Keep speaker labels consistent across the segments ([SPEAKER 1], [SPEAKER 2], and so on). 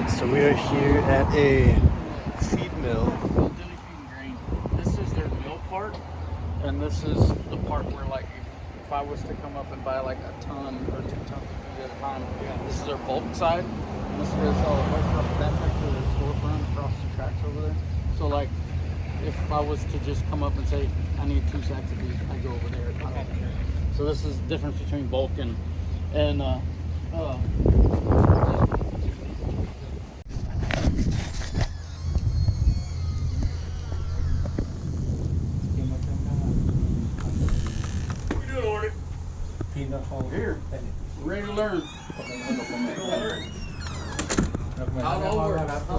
[SPEAKER 1] Alright, so we are here at a feed mill.
[SPEAKER 2] Dilly feeding grain. This is their mill part, and this is the part where, like, if I was to come up and buy like a ton or 2 tons of food at a time, this is their bulk side. And this is right across that factory, their storefront across the tracks over there. So, like, if I was to just come up and say I need 2 sacks of feed, I go over there. So this is the difference between bulk and here. We're ready to learn. How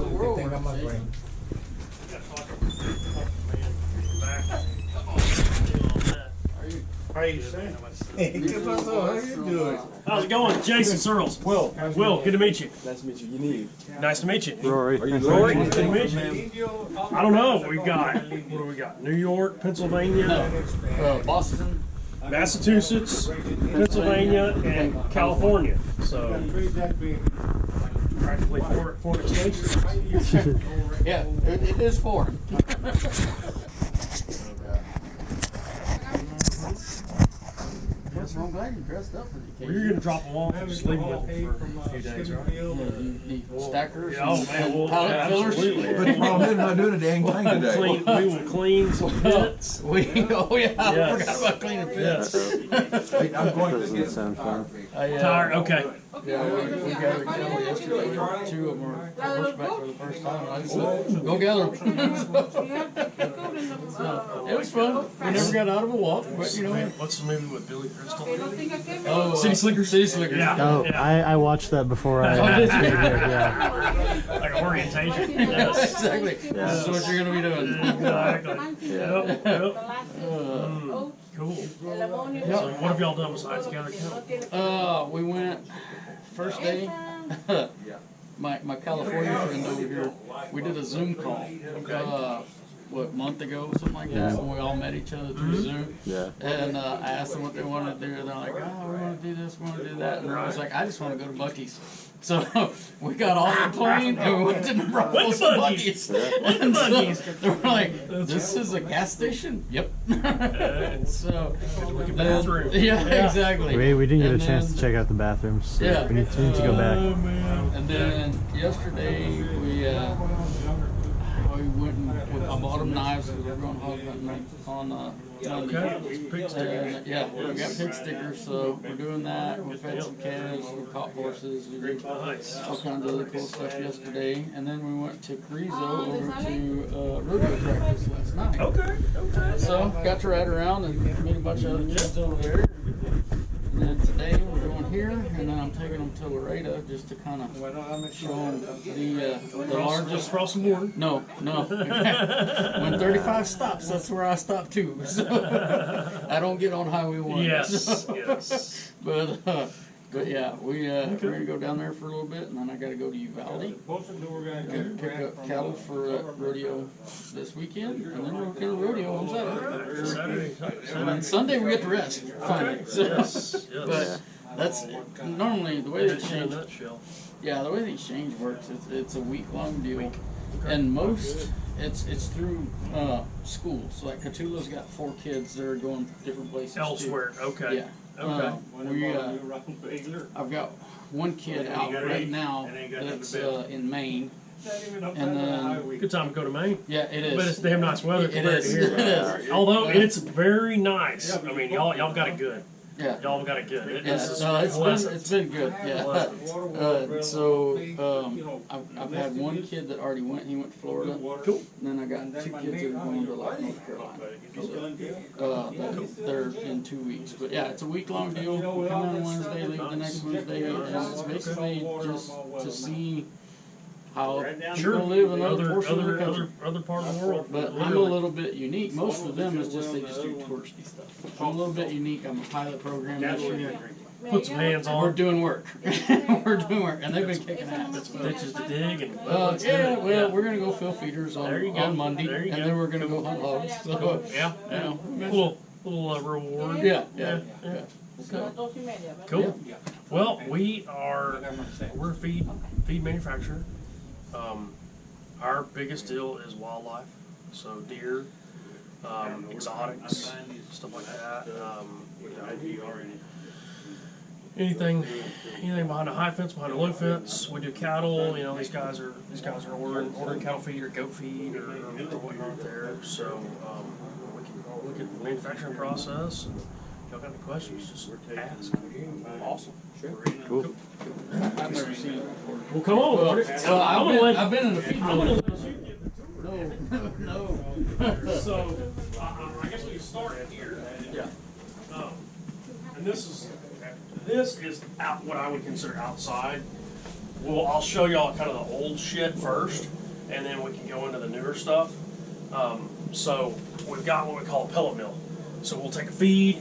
[SPEAKER 2] the world works.
[SPEAKER 3] How are you saying? Hey, how you doing?
[SPEAKER 4] How's it going? Jason Searles.
[SPEAKER 3] Will,
[SPEAKER 4] good to meet you.
[SPEAKER 3] nice to meet you. You need.
[SPEAKER 4] Nice to meet you.
[SPEAKER 1] Rory.
[SPEAKER 3] Are you
[SPEAKER 4] Rory,
[SPEAKER 3] learning?
[SPEAKER 4] good to meet you. I don't know. We got, what do we got? New York, Pennsylvania,
[SPEAKER 2] Boston,
[SPEAKER 4] Massachusetts, Pennsylvania, and California. So practically four stations.
[SPEAKER 2] yeah, it is 4. I'm glad you dressed up for the
[SPEAKER 4] Well,
[SPEAKER 2] occasion.
[SPEAKER 4] you're going to drop them off and just leave them with them for a few days, right?
[SPEAKER 2] The stackers,
[SPEAKER 4] Oh, man, well,
[SPEAKER 2] pallet fillers.
[SPEAKER 4] absolutely.
[SPEAKER 3] But the problem is, I'm not doing a dang thing today.
[SPEAKER 4] We will clean some pits.
[SPEAKER 2] Oh yeah, I
[SPEAKER 4] Yes.
[SPEAKER 2] forgot about cleaning pits.
[SPEAKER 4] Yes.
[SPEAKER 3] I'm going to
[SPEAKER 1] Doesn't
[SPEAKER 3] get
[SPEAKER 1] sound fun.
[SPEAKER 4] Tire, okay.
[SPEAKER 2] Yeah, we gathered cattle yesterday. 2 of them were horseback for the first time. I said, go gather them. It was fun. We never got out of a walk, but you know.
[SPEAKER 4] What's the movie with Billy Crystal?
[SPEAKER 2] Oh,
[SPEAKER 4] City Slickers?
[SPEAKER 2] City Slickers.
[SPEAKER 4] Yeah.
[SPEAKER 1] Oh, I watched that before I
[SPEAKER 2] Oh, did you?
[SPEAKER 1] came here, yeah.
[SPEAKER 4] Like orientation.
[SPEAKER 2] Yes,
[SPEAKER 4] Yes.
[SPEAKER 2] exactly. This is what you're gonna be doing.
[SPEAKER 4] Exactly. Yep. Cool. So what have y'all done besides gather cattle?
[SPEAKER 2] We went first day. my California friend over here, we did a Zoom call. What, a month ago, something like that, when we all met each other through Zoom.
[SPEAKER 1] Yeah.
[SPEAKER 2] And I asked them what they wanted to do, and they're like, oh, we want to do this, we want to do that. And I was like, I just want to go to Buc-ee's. So we got off the plane and we went to Nebraska to Buc-ee's. And so they were like, this is a gas station? Yep. So, yeah, exactly.
[SPEAKER 1] We didn't get a
[SPEAKER 2] And
[SPEAKER 1] chance
[SPEAKER 2] then-
[SPEAKER 1] to check out the bathrooms. So
[SPEAKER 2] Yeah.
[SPEAKER 1] we need to go back.
[SPEAKER 2] And then yesterday we went and I bought them knives because we're going hog hunting on Monday.
[SPEAKER 4] Pig stickers.
[SPEAKER 2] Yeah, we got pig stickers, so we're doing that. We fed some calves, we caught horses, we did
[SPEAKER 4] Nice.
[SPEAKER 2] all kinds of other cool stuff yesterday. And then we went to Carrizo over to rodeo practice last night.
[SPEAKER 4] Okay.
[SPEAKER 2] So got to ride around and meet a bunch of other kids over there. And then today we're going here, and then I'm taking them to Laredo just to kind of show them the largest.
[SPEAKER 4] Cross the border.
[SPEAKER 2] No. When 35 stops, that's where I stop too. So I don't get on Highway 1.
[SPEAKER 4] Yes.
[SPEAKER 2] So,
[SPEAKER 4] Yes.
[SPEAKER 2] but yeah, we're gonna go down there for a little bit, and then I gotta go to Uvalde. Pick up cattle for rodeo this weekend, and then we're gonna rodeo on Saturday. And then Sunday we get to rest finally. So,
[SPEAKER 4] Yes.
[SPEAKER 2] but that's normally the way they
[SPEAKER 4] In a
[SPEAKER 2] change.
[SPEAKER 4] nutshell.
[SPEAKER 2] Yeah, the way the exchange works, it's a week-long deal, and most it's through schools. Like Cotulla's got 4 kids that are going different places.
[SPEAKER 4] Elsewhere. Okay.
[SPEAKER 2] Yeah.
[SPEAKER 4] Okay.
[SPEAKER 2] I've got 1 kid out right now that's in Maine, and then
[SPEAKER 4] Good time to go to Maine.
[SPEAKER 2] yeah, it is.
[SPEAKER 4] But it's damn nice weather
[SPEAKER 2] It
[SPEAKER 4] compared
[SPEAKER 2] is.
[SPEAKER 4] to here.
[SPEAKER 2] It is.
[SPEAKER 4] Although it's very nice. I mean, y'all got it good.
[SPEAKER 2] Yeah.
[SPEAKER 4] Y'all got it good.
[SPEAKER 2] Yeah, no, it's been good. Yeah. I've had 1 kid that already went. He went to Florida.
[SPEAKER 4] Cool.
[SPEAKER 2] And then I got 2 kids that are going to like North Carolina. So, they're in 2 weeks. But yeah, it's a week-long deal. Come on Wednesday, leave the next Wednesday, and it's basically just to see how people live in other portions of the country.
[SPEAKER 4] Other part of the world.
[SPEAKER 2] But I'm a little bit unique. Most of them is just they just do touristy stuff. I'm a little bit unique. I'm a pilot program this year.
[SPEAKER 4] Put some hands
[SPEAKER 2] We're
[SPEAKER 4] on.
[SPEAKER 2] doing work. We're doing work, and they've been kicking ass.
[SPEAKER 4] Ditches to dig and.
[SPEAKER 2] Yeah, well, we're gonna go fill feeders on Monday,
[SPEAKER 4] There you
[SPEAKER 2] and
[SPEAKER 4] go.
[SPEAKER 2] then we're gonna go hunt hogs. So,
[SPEAKER 4] Yeah.
[SPEAKER 2] you know,
[SPEAKER 4] Little reward.
[SPEAKER 2] yeah.
[SPEAKER 4] Cool. Well, we're a feed manufacturer. Our biggest deal is wildlife, so deer, exotics, stuff like that. Anything behind a high fence, behind a low fence. We do cattle. You know, these guys are ordering cattle feed or goat feed or whatnot there. So we can look at the manufacturing process. And if y'all got any questions, just ask. Awesome. Sure.
[SPEAKER 1] Cool.
[SPEAKER 2] I've never seen it before.
[SPEAKER 4] Well, come on.
[SPEAKER 2] Well, I've been in the feed mill. No.
[SPEAKER 4] So I guess we can start here.
[SPEAKER 2] Yeah.
[SPEAKER 4] And this is out what I would consider outside. Well, I'll show y'all kind of the old shit first, and then we can go into the newer stuff. So we've got what we call a pellet mill. So we'll take a feed,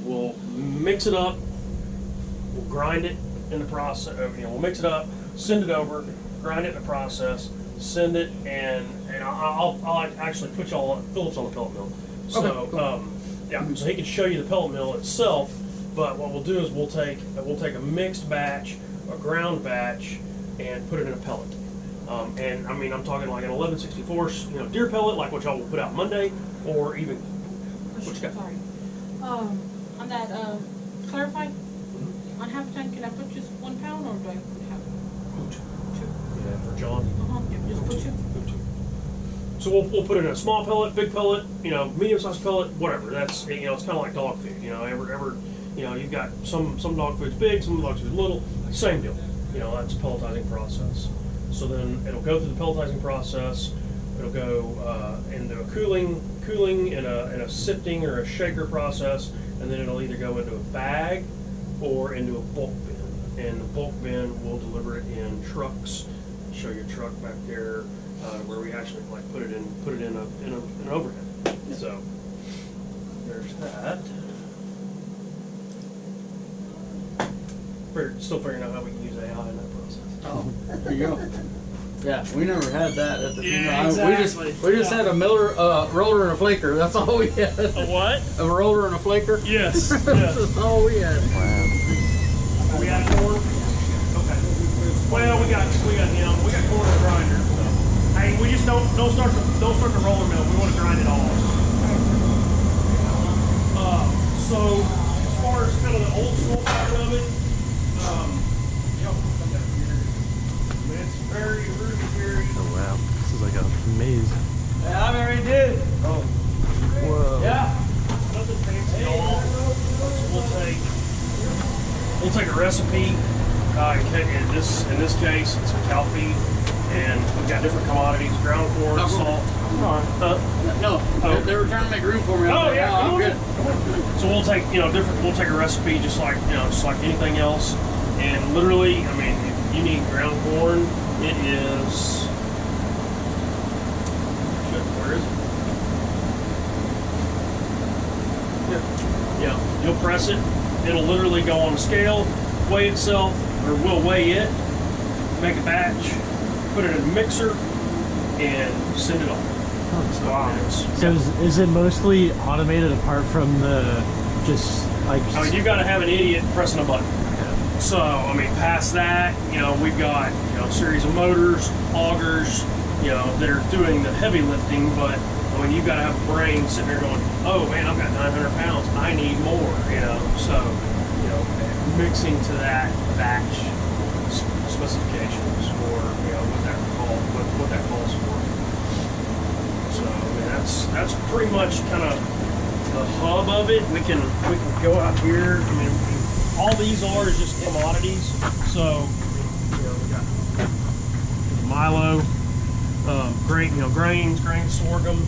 [SPEAKER 4] we'll mix it up, we'll grind it in the process. We'll mix it up, send it over, grind it in the process, send it, and I'll actually put y'all on Phillips on the pellet mill. So
[SPEAKER 2] Okay, cool.
[SPEAKER 4] yeah, so he can show you the pellet mill itself. But what we'll do is we'll take a mixed batch, a ground batch, and put it in a pellet. And I mean, I'm talking like an 11/64, deer pellet, like what y'all will put out Monday, or even what you got?
[SPEAKER 5] Sorry. On that, clarify, on half a ton, can I put just 1 pound or do I put half? Two.
[SPEAKER 4] Yeah, for John.
[SPEAKER 5] Just put two.
[SPEAKER 4] So we'll put it in a small pellet, big pellet, medium-sized pellet, whatever. That's it's kind of like dog food. You've got some dog food's big, some dog food's little. Same deal. That's a pelletizing process. So then it'll go through the pelletizing process. It'll go into a cooling in a sifting or a shaker process, and then it'll either go into a bag or into a bulk bin. And the bulk bin will deliver it in trucks. I'll show you a truck back there where we actually put it in an overhead. So there's that. Still figuring out how we can use AI in that process.
[SPEAKER 2] Oh, there you go. Yeah, we never had that at the
[SPEAKER 4] Yeah,
[SPEAKER 2] funeral.
[SPEAKER 4] exactly.
[SPEAKER 2] We just had a roller and a flaker. That's all we had.
[SPEAKER 4] A what?
[SPEAKER 2] A roller and a flaker.
[SPEAKER 4] Yes.
[SPEAKER 2] That's all we had.
[SPEAKER 4] We got corn. Okay. Well, we got corn and grinder. So. Hey, we just don't start the roller mill. We want to grind it all. So as far as kind of the old school part of it, it's very rudimentary.
[SPEAKER 1] Oh wow, this is like a maze.
[SPEAKER 2] Yeah, I already did.
[SPEAKER 1] Oh. Whoa.
[SPEAKER 2] Yeah.
[SPEAKER 4] Nothing fancy at all. So we'll take a recipe. In this case, it's a cow feed, and we've got different commodities: ground corn, salt.
[SPEAKER 2] No, they were trying to make room for me.
[SPEAKER 4] Oh yeah,
[SPEAKER 2] I'm good.
[SPEAKER 4] So we'll take we'll take a recipe just like anything else, and literally, I mean, if you need ground corn, it is. Where is it? Yeah, you'll press it. It'll literally go on a scale, weigh itself, or we'll weigh it, make a batch, put it in a mixer, and send it on.
[SPEAKER 1] Wow. So is it mostly automated apart from the just like?
[SPEAKER 4] I mean, you got to have an idiot pressing a button. So I mean, past that, we've got a series of motors, augers, that are doing the heavy lifting. But I mean, you've got to have a brain sitting there going, "Oh man, I've got 900 pounds. I need more." So mixing to that batch specifications or what that calls for. So I mean, that's pretty much kind of the hub of it. We can go out here. I mean, all these are just commodities. So we got Milo, grains, sorghum.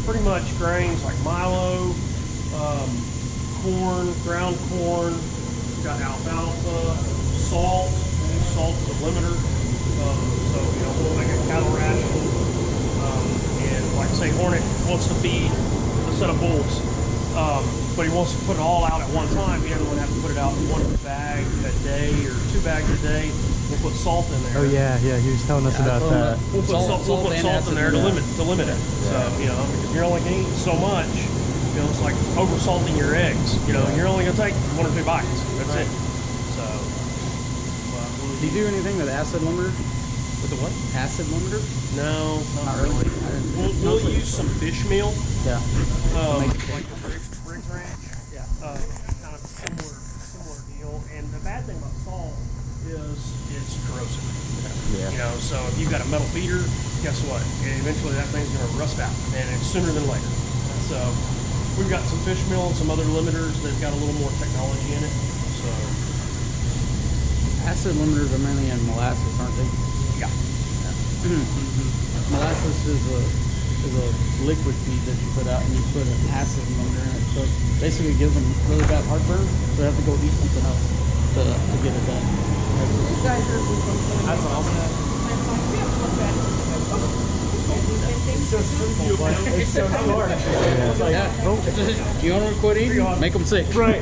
[SPEAKER 4] Pretty much grains like Milo, corn, ground corn. We've got alfalfa, salt. Salt is a limiter. So we'll make a cattle ration. And like say, Hornet wants to feed a set of bulls, but he wants to put it all out at one time. He doesn't want to have to put it out in one bag a day or 2 bags a day. We'll put salt in there.
[SPEAKER 1] Oh yeah, he was telling us about that.
[SPEAKER 4] We'll put salt in there to limit it. So because you're only going to eat so much, You know, it's like over salting your eggs. You know, you're only gonna take 1 or 2 bites. That's it. So.
[SPEAKER 2] Do you do anything with acid limiter?
[SPEAKER 1] With the what?
[SPEAKER 2] Acid limiter?
[SPEAKER 4] No,
[SPEAKER 2] Not really.
[SPEAKER 4] We'll use some fish meal.
[SPEAKER 2] Yeah.
[SPEAKER 4] Like the Briggs Ranch. Yeah. Kind of similar deal. And the bad thing about salt is it's corrosive.
[SPEAKER 2] Yeah.
[SPEAKER 4] You know, so if you've got a metal feeder, guess what? Eventually that thing's going to rust out, and it's sooner than later. So we've got some fish meal and some other limiters that've got a little more technology in it. So
[SPEAKER 2] Acid limiters are mainly in molasses, aren't they?
[SPEAKER 4] yeah.
[SPEAKER 2] Molasses is a liquid feed that you put out, and you put an acid limiter in it. So it basically gives them really bad heartburn, so they have to go eat something else to get it done.
[SPEAKER 5] You guys are
[SPEAKER 1] That's awesome. It's so simple, but it's so hard. It's like,
[SPEAKER 2] Yeah. You want to quit eating? Make them sick.
[SPEAKER 4] Right.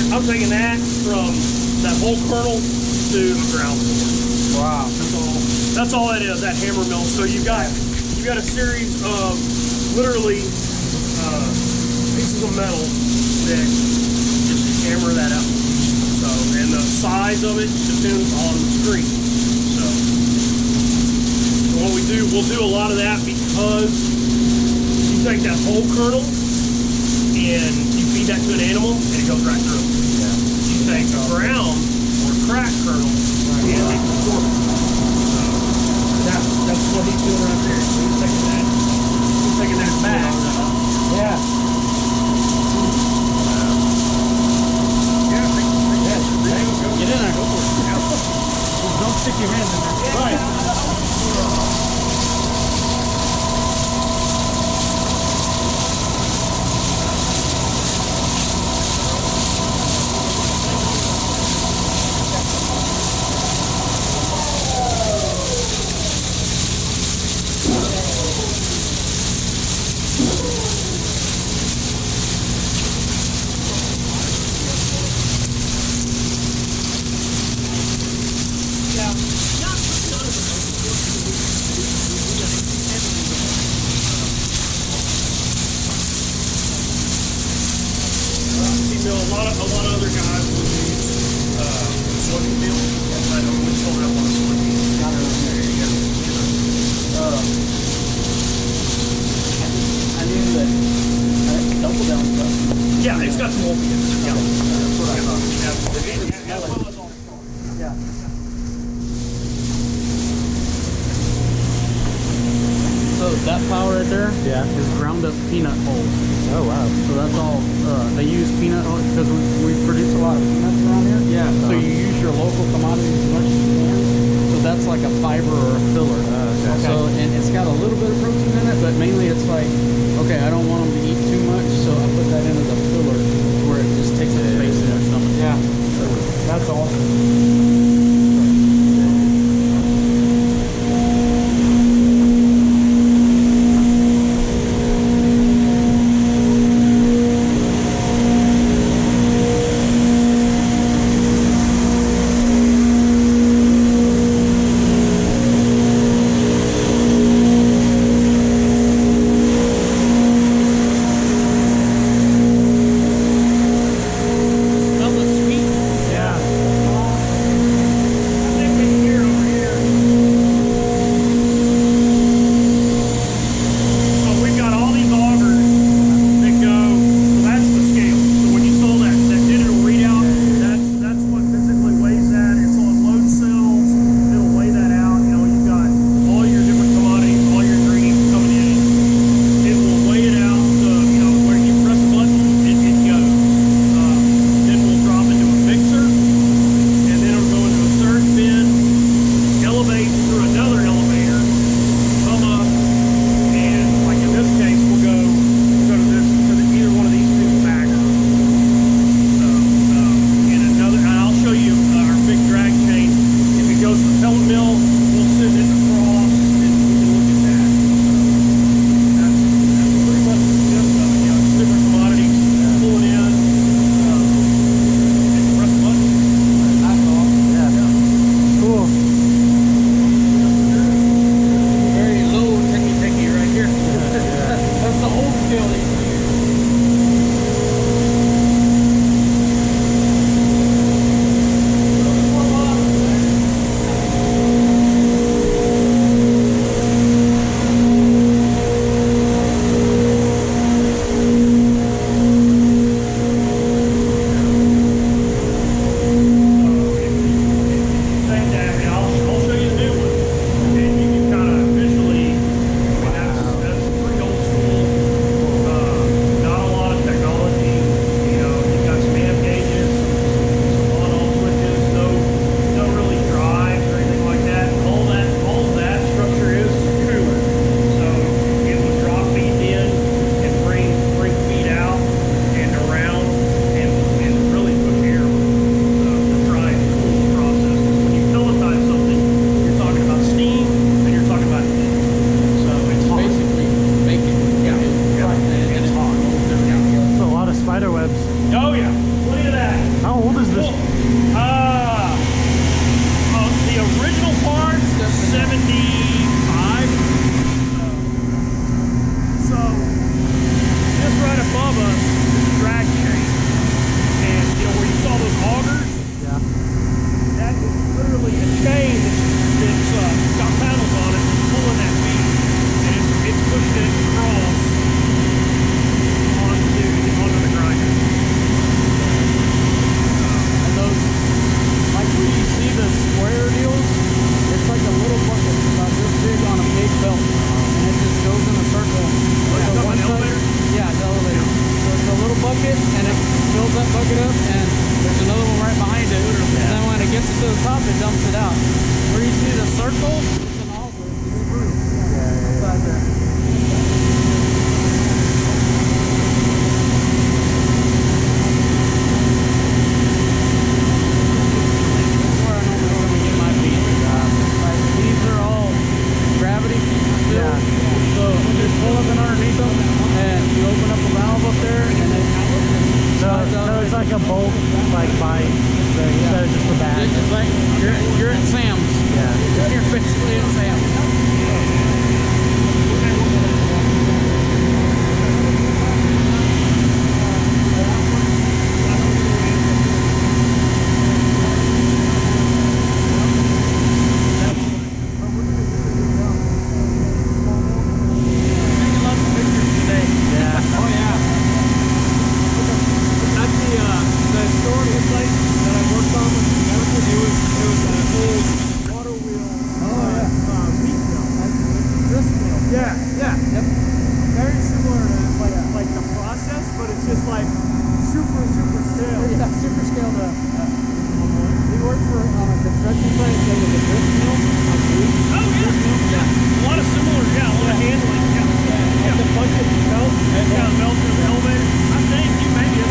[SPEAKER 4] I'm taking that from that whole kernel to a ground floor.
[SPEAKER 2] Wow.
[SPEAKER 4] That's all that is, that hammer mill. So you've got a series of literally pieces of metal that just hammer that out. So, and the size of it depends on the screen. So what we do, we'll do a lot of that because you take that whole kernel and you feed that to an animal and it goes right through.
[SPEAKER 2] Yeah.
[SPEAKER 4] You take a brown or cracked kernel and they absorb it. So that's what he's doing right there. So he's taking that back.
[SPEAKER 2] Yeah. Get in there, go for it. Don't stick your hands in there. Right.
[SPEAKER 4] A lot of other guys will use soybean meal. I don't really sold up on soybean.
[SPEAKER 2] I knew that double down stuff.
[SPEAKER 4] Yeah, it's got some old in it. Yeah.
[SPEAKER 2] That's what I thought.
[SPEAKER 4] Yeah. As well as all
[SPEAKER 2] Yeah. So that flour right there is ground up peanut hulls.
[SPEAKER 1] Oh wow.
[SPEAKER 2] So that's all, they use peanut hulls because we produce a lot of peanuts around here.
[SPEAKER 1] Yeah.
[SPEAKER 2] So you use your local commodities as much as you can. So that's like a fiber or a filler.
[SPEAKER 1] Okay.
[SPEAKER 2] So, and it's got a little bit of protein in it, but mainly it's like, okay, I don't want them to eat too much, so I put that in as a filler where it just takes up space in their stomach.
[SPEAKER 1] Yeah.
[SPEAKER 2] So bucket and it fills that bucket up, and there's another one right behind it. And then when it gets to the top, it dumps it out. Where you see the circles, it's an auger. It's a roof. Inside there. That's where I normally come and get my feed. Like, these are all gravity filled. So you just pull up and underneath them, and you open up a valve up there, and it slides out.
[SPEAKER 1] So it's like a bolt, like buying instead of just a bag.
[SPEAKER 2] It's like you're at Sam's.
[SPEAKER 1] Yeah.
[SPEAKER 2] You're basically at Sam's. Taking lots of pictures today.
[SPEAKER 1] Yeah.
[SPEAKER 2] Oh yeah.
[SPEAKER 4] At the historical site that I worked on with the medical, it was an old water wheel meat mill.
[SPEAKER 2] Grist mill.
[SPEAKER 4] Yeah, yeah.
[SPEAKER 2] Yep.
[SPEAKER 4] Very similar to like the process, but it's just like super stale.
[SPEAKER 2] Yeah, super scaled up. We worked on a construction site that was a grist mill.
[SPEAKER 4] Oh yeah. A lot of similar, a lot of handling. Yeah. The bucket melt and melt in the elevator. I think you made it.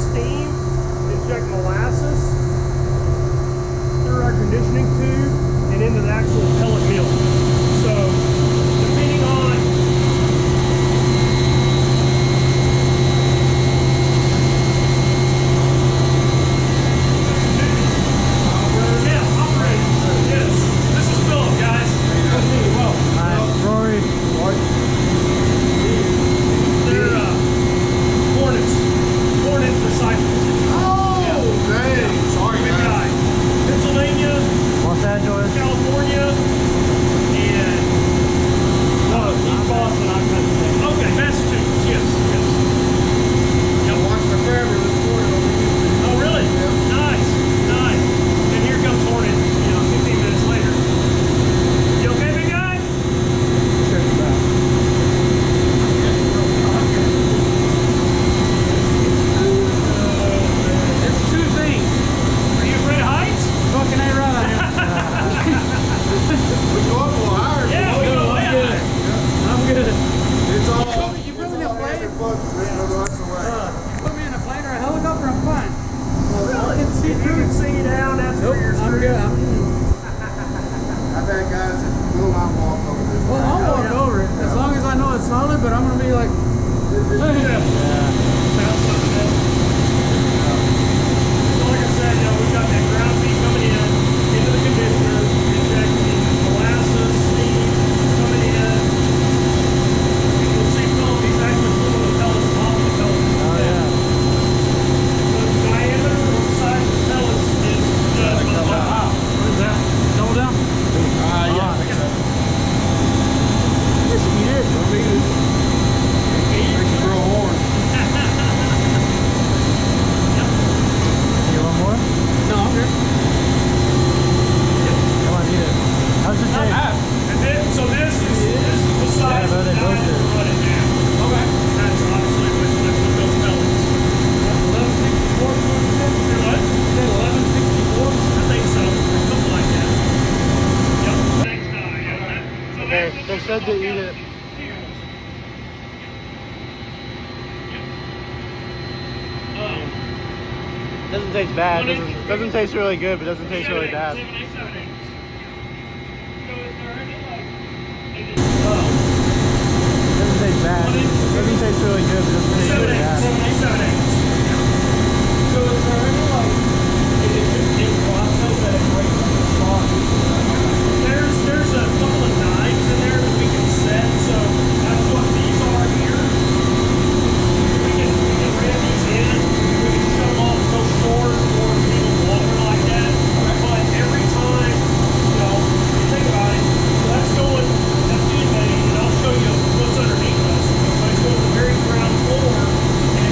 [SPEAKER 4] steam, inject molasses through our conditioning tube and into the actual pellet mill. So, depending on California, and East Boston, okay, Massachusetts, yes.
[SPEAKER 3] I watched my camera this morning on YouTube.
[SPEAKER 4] Oh, really?
[SPEAKER 3] Yeah.
[SPEAKER 4] Nice. And here comes Hornet, 15 minutes later. You okay, big guy?
[SPEAKER 3] Check it out.
[SPEAKER 2] It's two things.
[SPEAKER 4] Are you afraid of heights?
[SPEAKER 2] Fucking ain't right here.
[SPEAKER 3] We go up a little higher.
[SPEAKER 4] Yeah, we go way high.
[SPEAKER 2] I'm good.
[SPEAKER 3] It's all.
[SPEAKER 2] You put me in a plane?
[SPEAKER 3] You put
[SPEAKER 2] me in a plane or a helicopter, I'm fine.
[SPEAKER 4] Really? If you can see you down, that's where you're
[SPEAKER 2] I'm good.
[SPEAKER 3] I've had guys that will not walk over this.
[SPEAKER 2] Well, I'll walk over it as long as I know it's solid, but I'm gonna be like,
[SPEAKER 4] Sounds something else. So like I said, we've got that ground feed coming in, into the conditioner, injecting molasses, steam, coming in. And you'll see Philippines actually pulling the pellets off the pellets.
[SPEAKER 1] Oh yeah.
[SPEAKER 4] So the diameter or the size of the pellets is just
[SPEAKER 1] Wow. What is that? Double down?
[SPEAKER 3] Yeah, I think so.
[SPEAKER 1] Just eat it.
[SPEAKER 3] Makes you grow horn.
[SPEAKER 1] You want more?
[SPEAKER 2] no, I'm good.
[SPEAKER 1] Come on, eat it. How's it taste?
[SPEAKER 4] And then, so this is the size
[SPEAKER 1] Yeah,
[SPEAKER 4] of the
[SPEAKER 1] they both
[SPEAKER 4] diameter
[SPEAKER 1] do.
[SPEAKER 4] we're running now.
[SPEAKER 2] Okay.
[SPEAKER 4] That's obviously with those pellets.
[SPEAKER 2] 1164,
[SPEAKER 4] You're what?
[SPEAKER 2] 1164.
[SPEAKER 4] I think so. Something like that. Yep. Thanks, yeah. So
[SPEAKER 1] They said to eat it. Doesn't taste bad. Doesn't taste really good, but doesn't taste really bad. Doesn't taste bad. Doesn't taste really good, but doesn't taste really bad.
[SPEAKER 4] 7 8.
[SPEAKER 2] So is there any like in process that it breaks up the spot?
[SPEAKER 4] There's a couple of knives in there that we can set, so that's what these are here. We can ram these in, we can shut them off so short or even longer like that. But every time, you think about it, that's being made, and I'll show you what's underneath us. But it's going to the very ground floor, and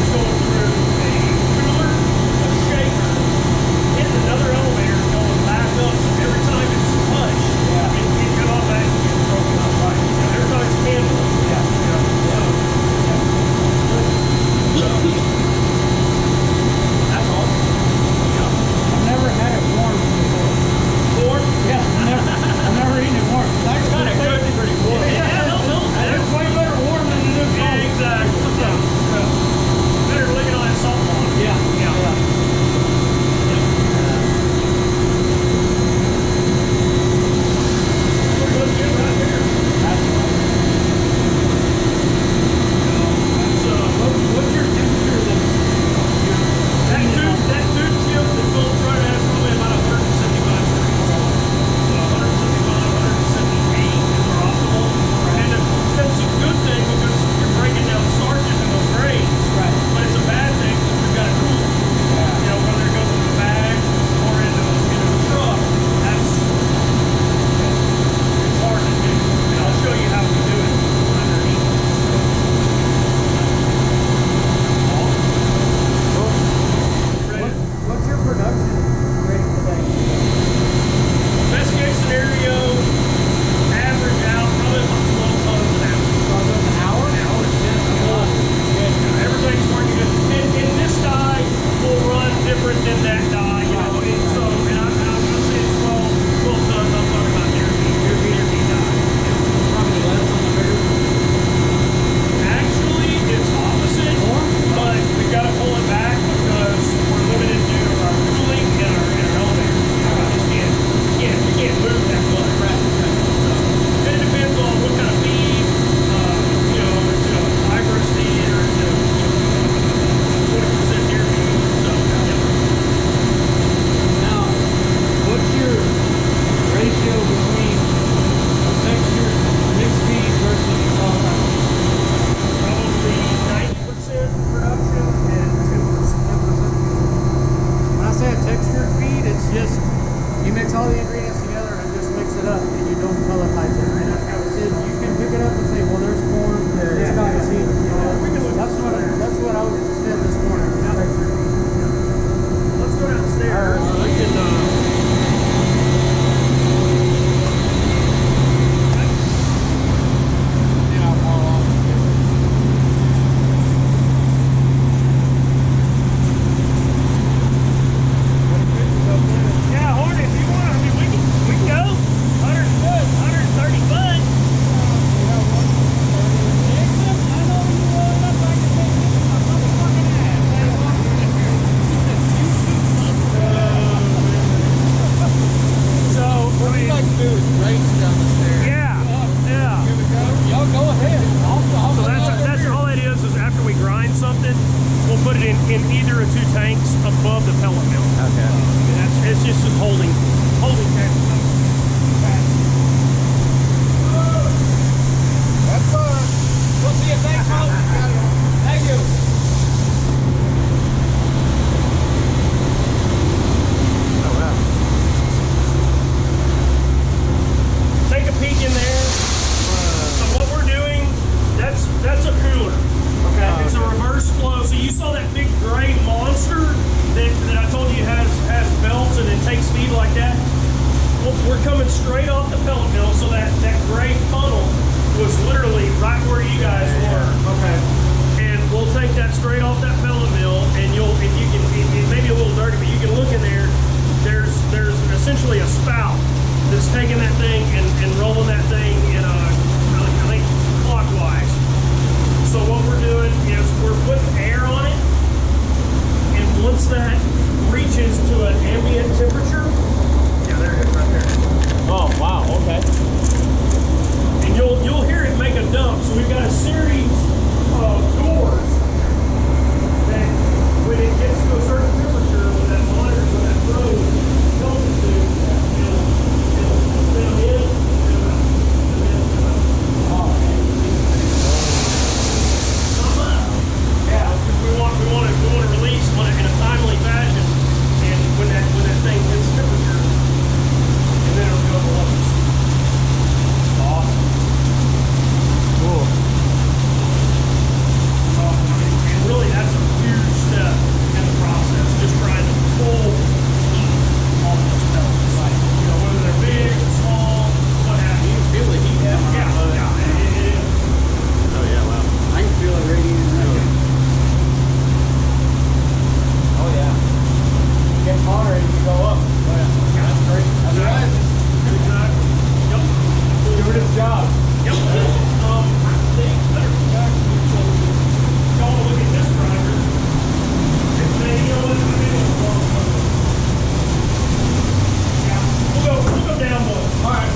[SPEAKER 4] we'll put it in either of 2 tanks above the pellet mill.
[SPEAKER 1] Okay.
[SPEAKER 4] It's just a holding tank.
[SPEAKER 3] That's fun.
[SPEAKER 2] We'll see you. Thanks, folks. Thank you.
[SPEAKER 1] Oh wow.
[SPEAKER 4] Take a peek in there. So what we're doing, that's a cooler. Okay. It's a reverse flow. So you saw that big gray monster that I told you has belts and it takes speed like that. Well, we're coming straight off the pellet mill, so that gray funnel was literally right where you guys were. Okay. And we'll take that straight off that pellet mill, and if you can, it may be a little dirty, but you can look in there. There's essentially a spout that's taking that thing and rolling that thing in I think clockwise. So what we're doing is we're putting air on it, and once that reaches to an ambient temperature, yeah, there it is right there.
[SPEAKER 1] Oh wow. Okay.
[SPEAKER 4] And you'll hear it make a dump. So we've got a series of doors that when it gets to a certain temperature, when that monitor, when that probe tells it to, it'll spin them in, spin them out, spin them in, spin them out.
[SPEAKER 2] Oh, man.
[SPEAKER 4] Yeah, because we want to release in a timely fashion, and when that thing hits temperature, and then it'll go below us. Awesome.
[SPEAKER 1] Cool.
[SPEAKER 4] And really, that's a huge step in the process. Just trying to pull heat off those pellets. Right. You know, whether they're big or small, what have you.
[SPEAKER 2] Feel the heat.
[SPEAKER 4] Yeah, it is.
[SPEAKER 1] Oh yeah. Wow.
[SPEAKER 2] I can feel it radiating right here. Oh, yeah. It gets hotter as you go up. Oh, yeah. That's great. That's right.
[SPEAKER 4] Yep.
[SPEAKER 2] Doing its job.
[SPEAKER 4] Yep. I think better y'all look at this grinder. And say, you know what? I think it's wrong. Yeah. We'll go down low. All right.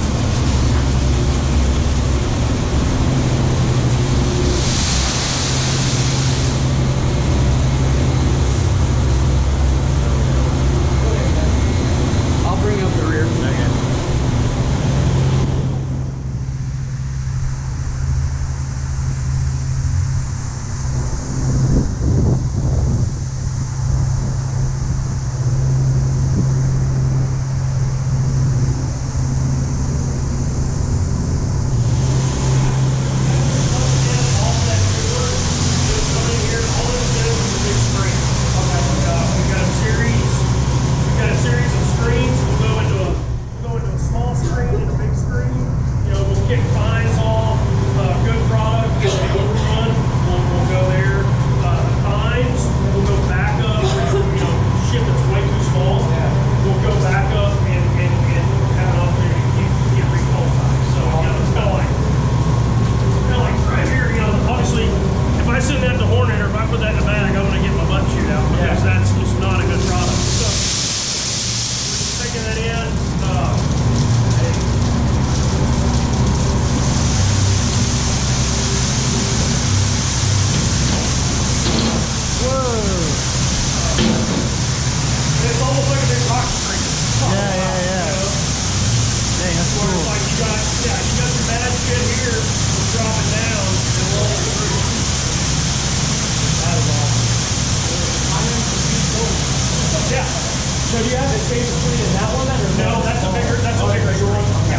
[SPEAKER 2] I'll bring up the rear.
[SPEAKER 1] Okay.
[SPEAKER 4] So do you have the space between in that one? Or no, that's a bigger one. Yeah.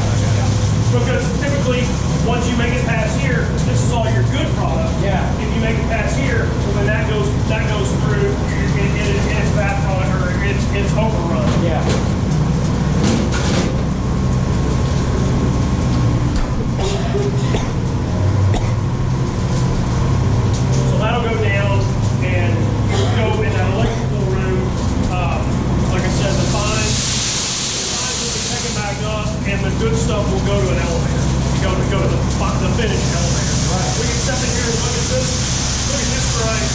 [SPEAKER 4] Because typically, once you make it past here, this is all your good product.
[SPEAKER 2] Yeah.
[SPEAKER 4] If you make it past here, well, then that goes through in its bad product or it's overrun.
[SPEAKER 2] Yeah.
[SPEAKER 4] So that'll go down and go in that electrical room. Like I said, the fines will be taken back up, and the good stuff will go to an elevator. Go to the finished elevator. Right. We can step in here and look at this. Look at this grind.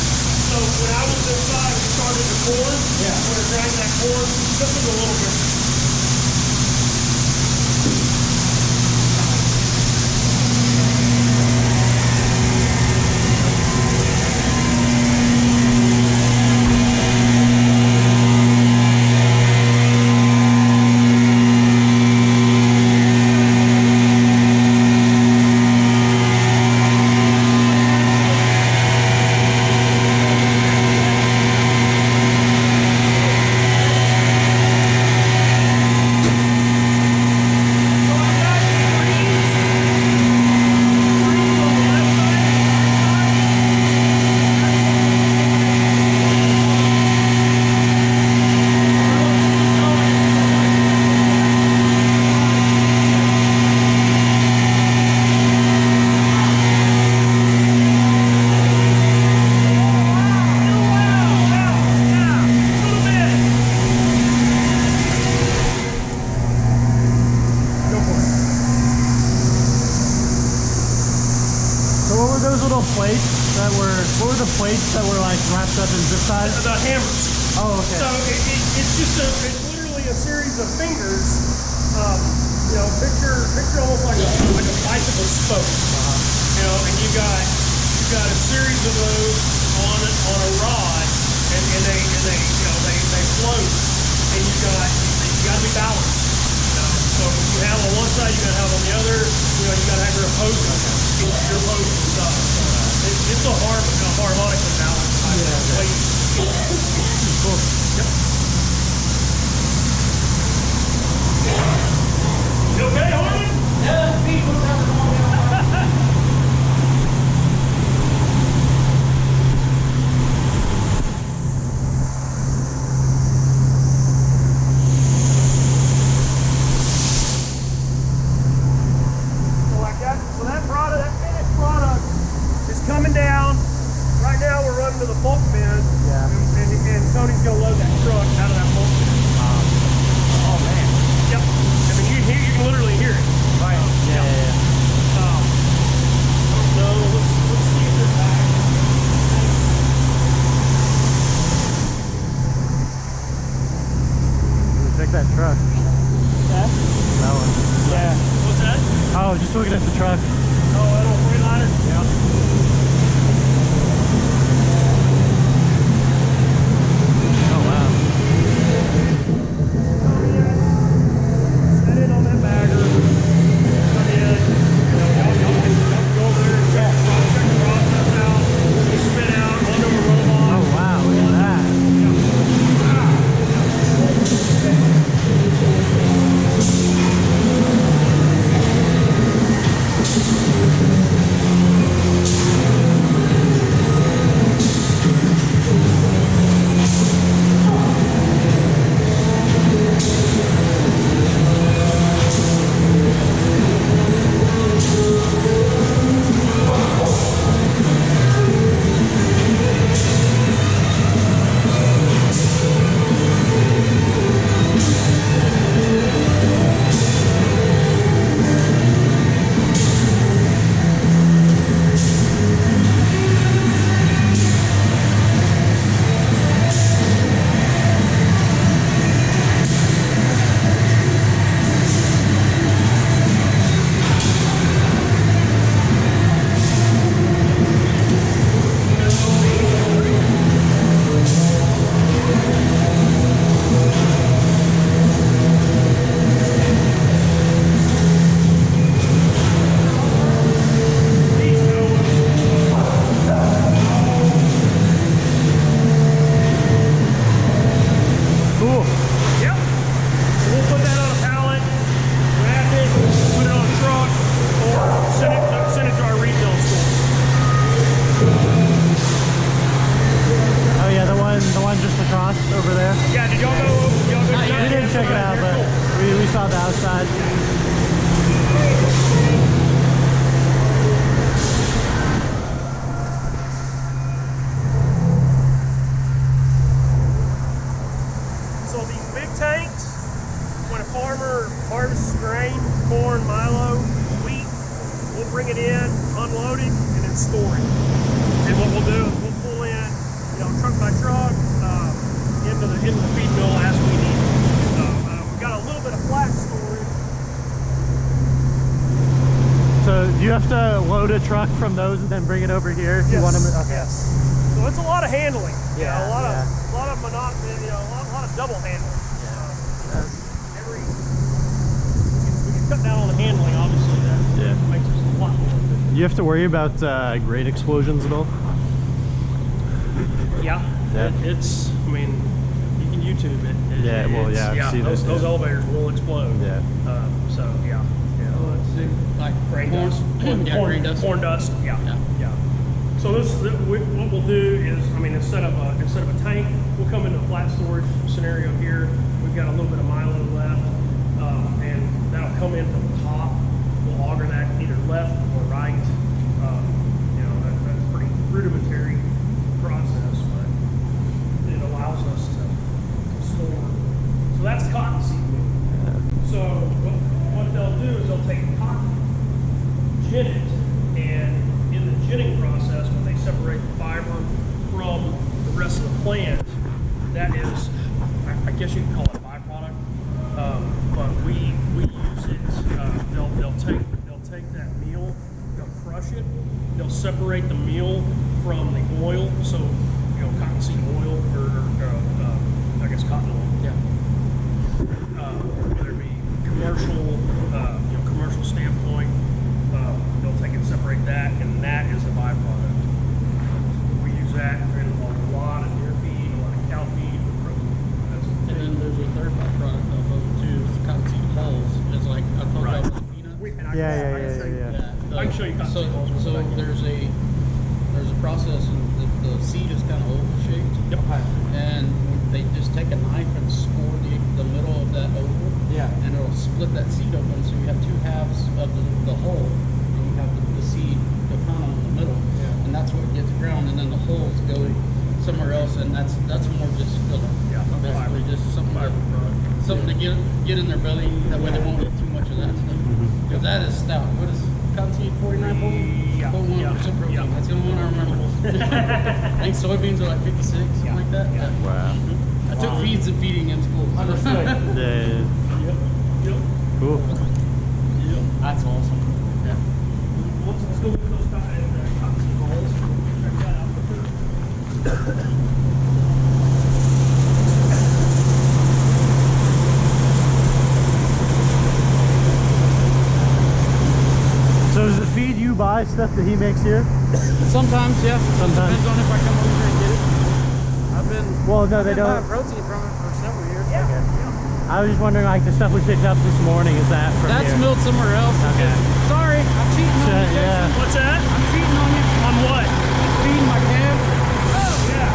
[SPEAKER 4] So when I was inside, we started the corn.
[SPEAKER 2] Yeah.
[SPEAKER 4] We were grinding that corn. This is a little bit.
[SPEAKER 1] what were the plates that were like wrapped up in zip ties?
[SPEAKER 4] The hammers.
[SPEAKER 1] Oh, okay.
[SPEAKER 4] So it's just it's literally a series of fingers. You know, picture almost like a bicycle spoke. You know, and you got a series of those on a rod, and they you know they float, and you got to be balanced. You know, so if you have on one side, you got to have on the other. You know, you got to have your opposing stuff. So it's a harmonically balanced type of weight.
[SPEAKER 1] Cool.
[SPEAKER 4] Yep. You okay, Harmon?
[SPEAKER 2] Yeah, people coming on down.
[SPEAKER 4] So that finished product is coming down. Right now we're running to the bulk bin.
[SPEAKER 1] Yeah.
[SPEAKER 4] And Tony's gonna load that truck out of that bulk bin.
[SPEAKER 1] Oh man.
[SPEAKER 4] Yep. I mean you can literally hear it.
[SPEAKER 1] Right. Yeah.
[SPEAKER 4] So let's see if they're back.
[SPEAKER 1] Check that truck.
[SPEAKER 4] Yeah.
[SPEAKER 1] That one.
[SPEAKER 4] Yeah. What's that?
[SPEAKER 1] Oh, just looking at the truck.
[SPEAKER 4] Oh, that old Freightliner?
[SPEAKER 1] Yeah. Oh wow.
[SPEAKER 4] Set in on that bagger. Come in. Y'all can go over there and check the process out. You spit out onto a robot.
[SPEAKER 1] Oh wow, look at that. Cool.
[SPEAKER 4] Yep. So we'll put that on a pallet, wrap it, put it on a truck, or send it to our retail store.
[SPEAKER 1] Oh yeah, the one just across over there.
[SPEAKER 4] Yeah, did y'all go?
[SPEAKER 1] We didn't check it out, but we saw the outside.
[SPEAKER 4] So these big tanks, when a farmer harvests grain, corn, milo, wheat, we'll bring it in, unload it, and then store it. And what we'll do is we'll pull in, you know, truck by truck, into the feed mill as we need it. So we've got a little bit of flat storage.
[SPEAKER 1] So do you have to load a truck from those and then bring it over here if you want them? Okay.
[SPEAKER 4] Yes. So it's a lot of handling.
[SPEAKER 1] Yeah,
[SPEAKER 4] You know,
[SPEAKER 1] yeah.
[SPEAKER 4] a lot of monotony, you know, a lot of double handling. We can cut down on the handling, obviously. That makes us a lot more efficient.
[SPEAKER 1] You have to worry about grain explosions at all?
[SPEAKER 4] Yeah.
[SPEAKER 1] Yeah.
[SPEAKER 4] It's, I mean, you can YouTube it.
[SPEAKER 1] Yeah, well, yeah, I've seen
[SPEAKER 4] those,
[SPEAKER 1] it,
[SPEAKER 4] those
[SPEAKER 1] yeah.
[SPEAKER 4] elevators will explode.
[SPEAKER 1] Yeah.
[SPEAKER 4] So, yeah.
[SPEAKER 2] Like
[SPEAKER 4] Grain
[SPEAKER 2] corn,
[SPEAKER 4] dust.
[SPEAKER 2] grain dust.
[SPEAKER 4] Corn dust, yeah. So what we'll do is, I mean, instead of a tank, we'll come into a flat storage scenario here. We've got a little bit of milo left, and that'll come in from the top. We'll auger that either left or right. You know, that's a pretty rudimentary process, but it allows us to store. So that's cottonseed meal. So what they'll do is they'll take cotton, gin it, and in the ginning process, that is, I guess you can call it a byproduct. But we use it. They'll take that meal, they'll crush it, they'll separate the meal from the oil. So cottonseed oil or I guess cotton oil.
[SPEAKER 2] Yeah.
[SPEAKER 4] Whether it be commercial standpoint, they'll take and separate that, and that is the byproduct. We use that in a lot of deer feed, a lot of cow feed for protein.
[SPEAKER 2] And then there's a third byproduct of it too, is cottonseed hulls. It's like I told you about the peanuts.
[SPEAKER 4] I can show you cottonseed hulls.
[SPEAKER 2] So there's a process, and the seed is kind of oval shaped.
[SPEAKER 4] Yep.
[SPEAKER 2] And they just take a knife and score the middle of that oval.
[SPEAKER 3] Yeah.
[SPEAKER 2] And it'll split that seed open, so you have two halves of the hull, and you have the seed, the kernel in the middle.
[SPEAKER 3] Yeah.
[SPEAKER 2] And that's what gets ground, and then the hulls go somewhere else, and that's more just filler.
[SPEAKER 4] Yeah.
[SPEAKER 2] Basically just something to get in their belly. That way they won't eat too much of that stuff. Because that is stout. What is cottonseed? 49.1% protein.
[SPEAKER 4] Yeah.
[SPEAKER 2] That's the only one I remember. I think soybeans are like 56, something like that. Yeah.
[SPEAKER 1] Wow.
[SPEAKER 2] I took feeds and feeding in school.
[SPEAKER 3] Understood.
[SPEAKER 1] Yeah. Cool.
[SPEAKER 2] That's awesome. Yeah.
[SPEAKER 4] Let's go look at those cottonseed hulls. Check that out real quick.
[SPEAKER 1] So does the feed you buy stuff that he makes here?
[SPEAKER 2] Sometimes, yeah.
[SPEAKER 1] Sometimes.
[SPEAKER 2] Depends on if I come over here and get it. I've been.
[SPEAKER 1] Well, no, they
[SPEAKER 2] I've been
[SPEAKER 1] don't.
[SPEAKER 2] buying protein from it for several years.
[SPEAKER 1] I was just wondering, like the stuff we picked up this morning, is that from
[SPEAKER 2] That's
[SPEAKER 1] here?
[SPEAKER 2] milled somewhere else.
[SPEAKER 1] Okay.
[SPEAKER 2] Sorry, I'm cheating on you. Jason.
[SPEAKER 1] Yeah.
[SPEAKER 4] What's that?
[SPEAKER 2] I'm cheating on you.
[SPEAKER 4] On what?
[SPEAKER 2] Feeding my calves.
[SPEAKER 4] Oh, yeah.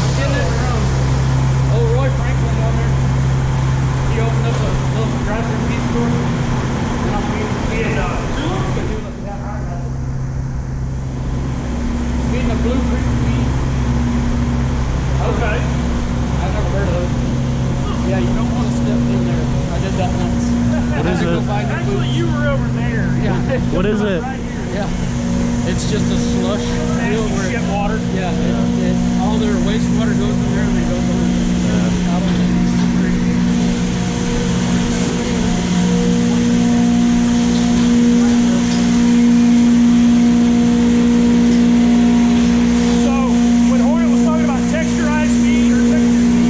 [SPEAKER 2] I'm getting it from old Roy Franklin down there. He opened up a little drive-through feed store. And I'm feeding feeding a Blue Creek feed.
[SPEAKER 4] Okay.
[SPEAKER 2] I've never heard of those. Yeah, you don't want to step in there. I did that once.
[SPEAKER 1] What is it?
[SPEAKER 4] Actually, you were over there.
[SPEAKER 2] Yeah.
[SPEAKER 1] What is it?
[SPEAKER 4] Right here.
[SPEAKER 2] Yeah. It's just a slush deal where
[SPEAKER 4] Shit water.
[SPEAKER 2] yeah, all their wastewater goes in there and then goes on. Out on the street.
[SPEAKER 4] So, when Hoyle was talking about texturized meat or textured meat,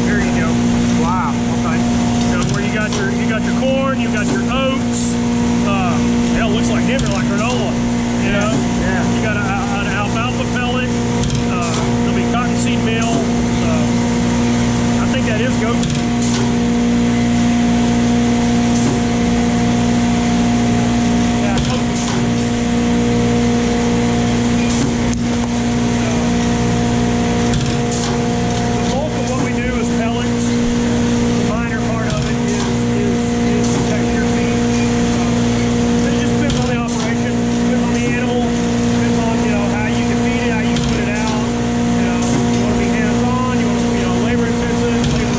[SPEAKER 4] there you go. Wow. Okay. So where you got your corn, you got your oats. Hell, looks like different, like granola. You know.
[SPEAKER 1] Yeah.
[SPEAKER 4] You got an alfalfa pellet. There'll be cottonseed meal. I think that is goat. Yeah, the bulk of what we do is pellets. The minor part of it is texture feed. It just depends on the operation, depends on the animal, depends on how you can feed it, how you can put it out. You want to be hands-on, you want to labor intensive, labor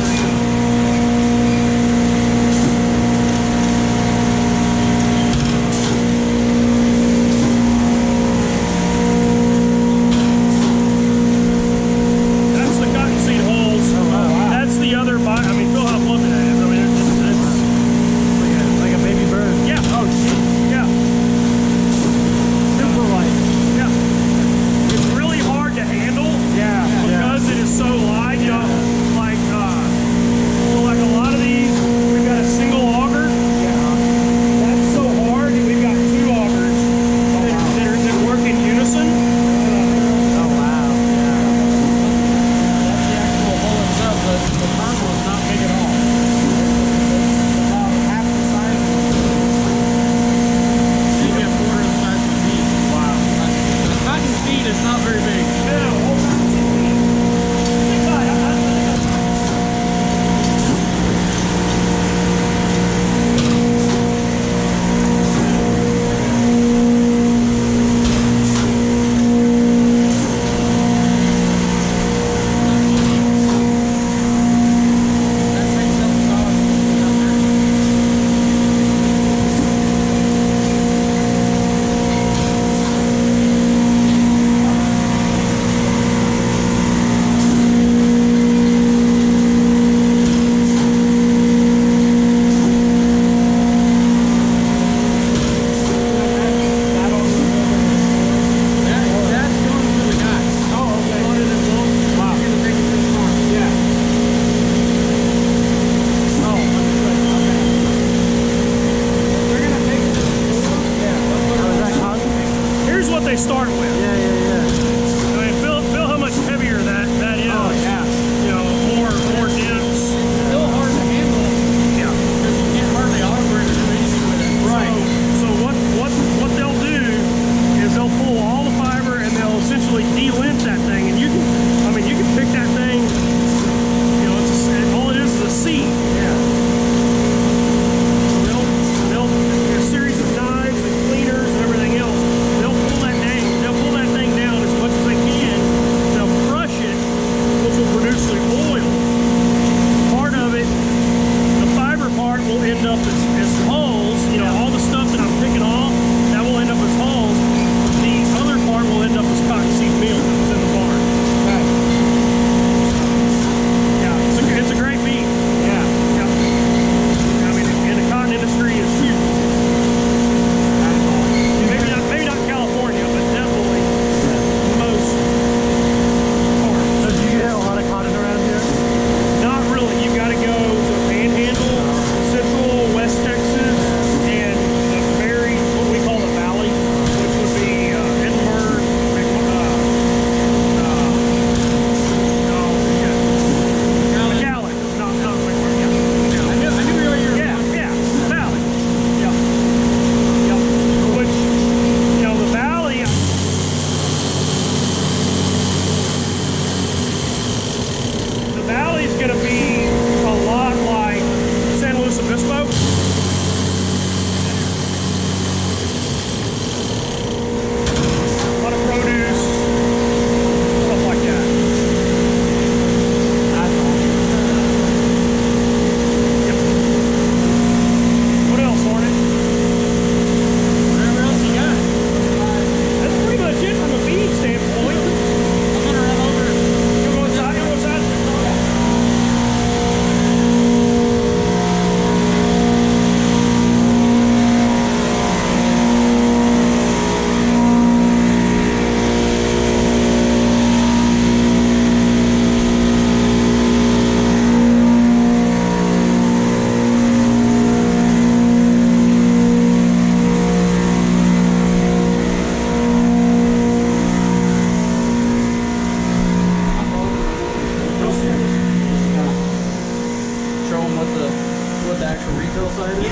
[SPEAKER 2] actual retail side is.
[SPEAKER 4] You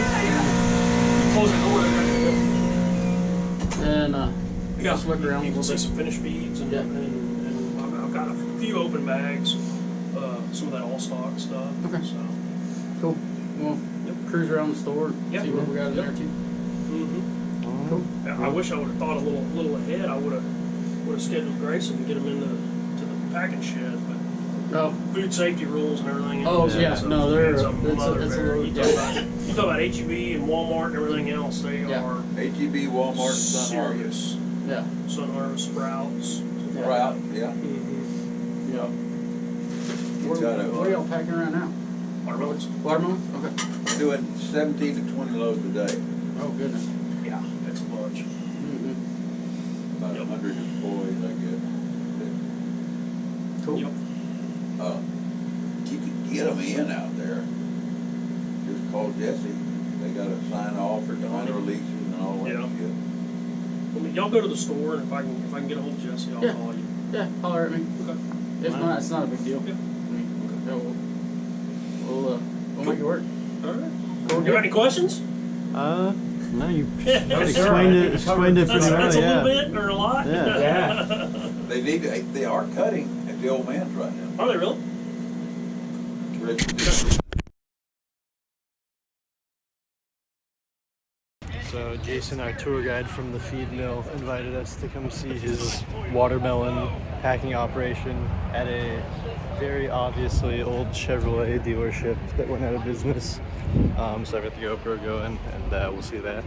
[SPEAKER 4] close the door.
[SPEAKER 2] And
[SPEAKER 4] Yeah,
[SPEAKER 2] just look around.
[SPEAKER 4] You can see some finished beads, and,
[SPEAKER 2] Yeah.
[SPEAKER 4] and I've got a few open bags, some of that all stock stuff.
[SPEAKER 2] Okay.
[SPEAKER 4] So.
[SPEAKER 2] Cool. Well, cruise around the store,
[SPEAKER 4] Yep.
[SPEAKER 2] see what we got in
[SPEAKER 4] Yep.
[SPEAKER 2] there too.
[SPEAKER 4] Mm-hmm.
[SPEAKER 2] Cool.
[SPEAKER 4] I wish I would have thought a little ahead. I would have scheduled Grayson to get him into to the packing shed, but
[SPEAKER 2] Oh,
[SPEAKER 4] food safety rules and everything.
[SPEAKER 2] Oh,
[SPEAKER 4] else,
[SPEAKER 2] yeah.
[SPEAKER 4] so
[SPEAKER 2] No, they're-
[SPEAKER 4] it's a
[SPEAKER 2] it's a-
[SPEAKER 4] mother
[SPEAKER 2] it's a
[SPEAKER 4] bear.
[SPEAKER 2] little-
[SPEAKER 4] You talk about H-E-B and Walmart and everything else. They
[SPEAKER 2] Yeah.
[SPEAKER 4] are
[SPEAKER 3] H-E-B, Walmart, Sun Harvest.
[SPEAKER 4] serious.
[SPEAKER 2] yeah.
[SPEAKER 4] Sun Harvest, Sprouts.
[SPEAKER 3] Sprout, yeah.
[SPEAKER 4] Mm-hmm.
[SPEAKER 2] Yeah.
[SPEAKER 3] You got
[SPEAKER 2] What are y'all packing right now?
[SPEAKER 4] Watermelons.
[SPEAKER 2] Watermelon? Okay.
[SPEAKER 3] doing 17 to 20 loads a day.
[SPEAKER 2] Oh, goodness.
[SPEAKER 4] Yeah, it's a bunch.
[SPEAKER 2] Mm-hmm.
[SPEAKER 3] About
[SPEAKER 4] Yep.
[SPEAKER 3] 100 employees, I guess.
[SPEAKER 2] Cool.
[SPEAKER 4] Yep.
[SPEAKER 3] You could get them in out there. Just call Jesse. They got to sign off for time releases and all that
[SPEAKER 4] Yeah.
[SPEAKER 3] shit.
[SPEAKER 4] I mean, y'all go to the store, and if I can get a hold of Jesse, I'll
[SPEAKER 2] Yeah.
[SPEAKER 4] call you.
[SPEAKER 2] Yeah, holler at me.
[SPEAKER 4] Okay.
[SPEAKER 2] If not, it's not a big deal.
[SPEAKER 4] Yeah.
[SPEAKER 2] I mean, yeah, we'll make it work.
[SPEAKER 4] All right. You got any questions?
[SPEAKER 1] No, you
[SPEAKER 4] Yes,
[SPEAKER 1] explained it pretty
[SPEAKER 4] That's
[SPEAKER 1] well,
[SPEAKER 4] a little
[SPEAKER 1] yeah.
[SPEAKER 4] bit or a lot.
[SPEAKER 1] Yeah.
[SPEAKER 3] They are cutting at the old man's right now.
[SPEAKER 4] Are they really?
[SPEAKER 1] So Jason, our tour guide from the feed mill, invited us to come see his watermelon packing operation at a very obviously old Chevrolet dealership that went out of business. So I've got the GoPro going, and we'll see that.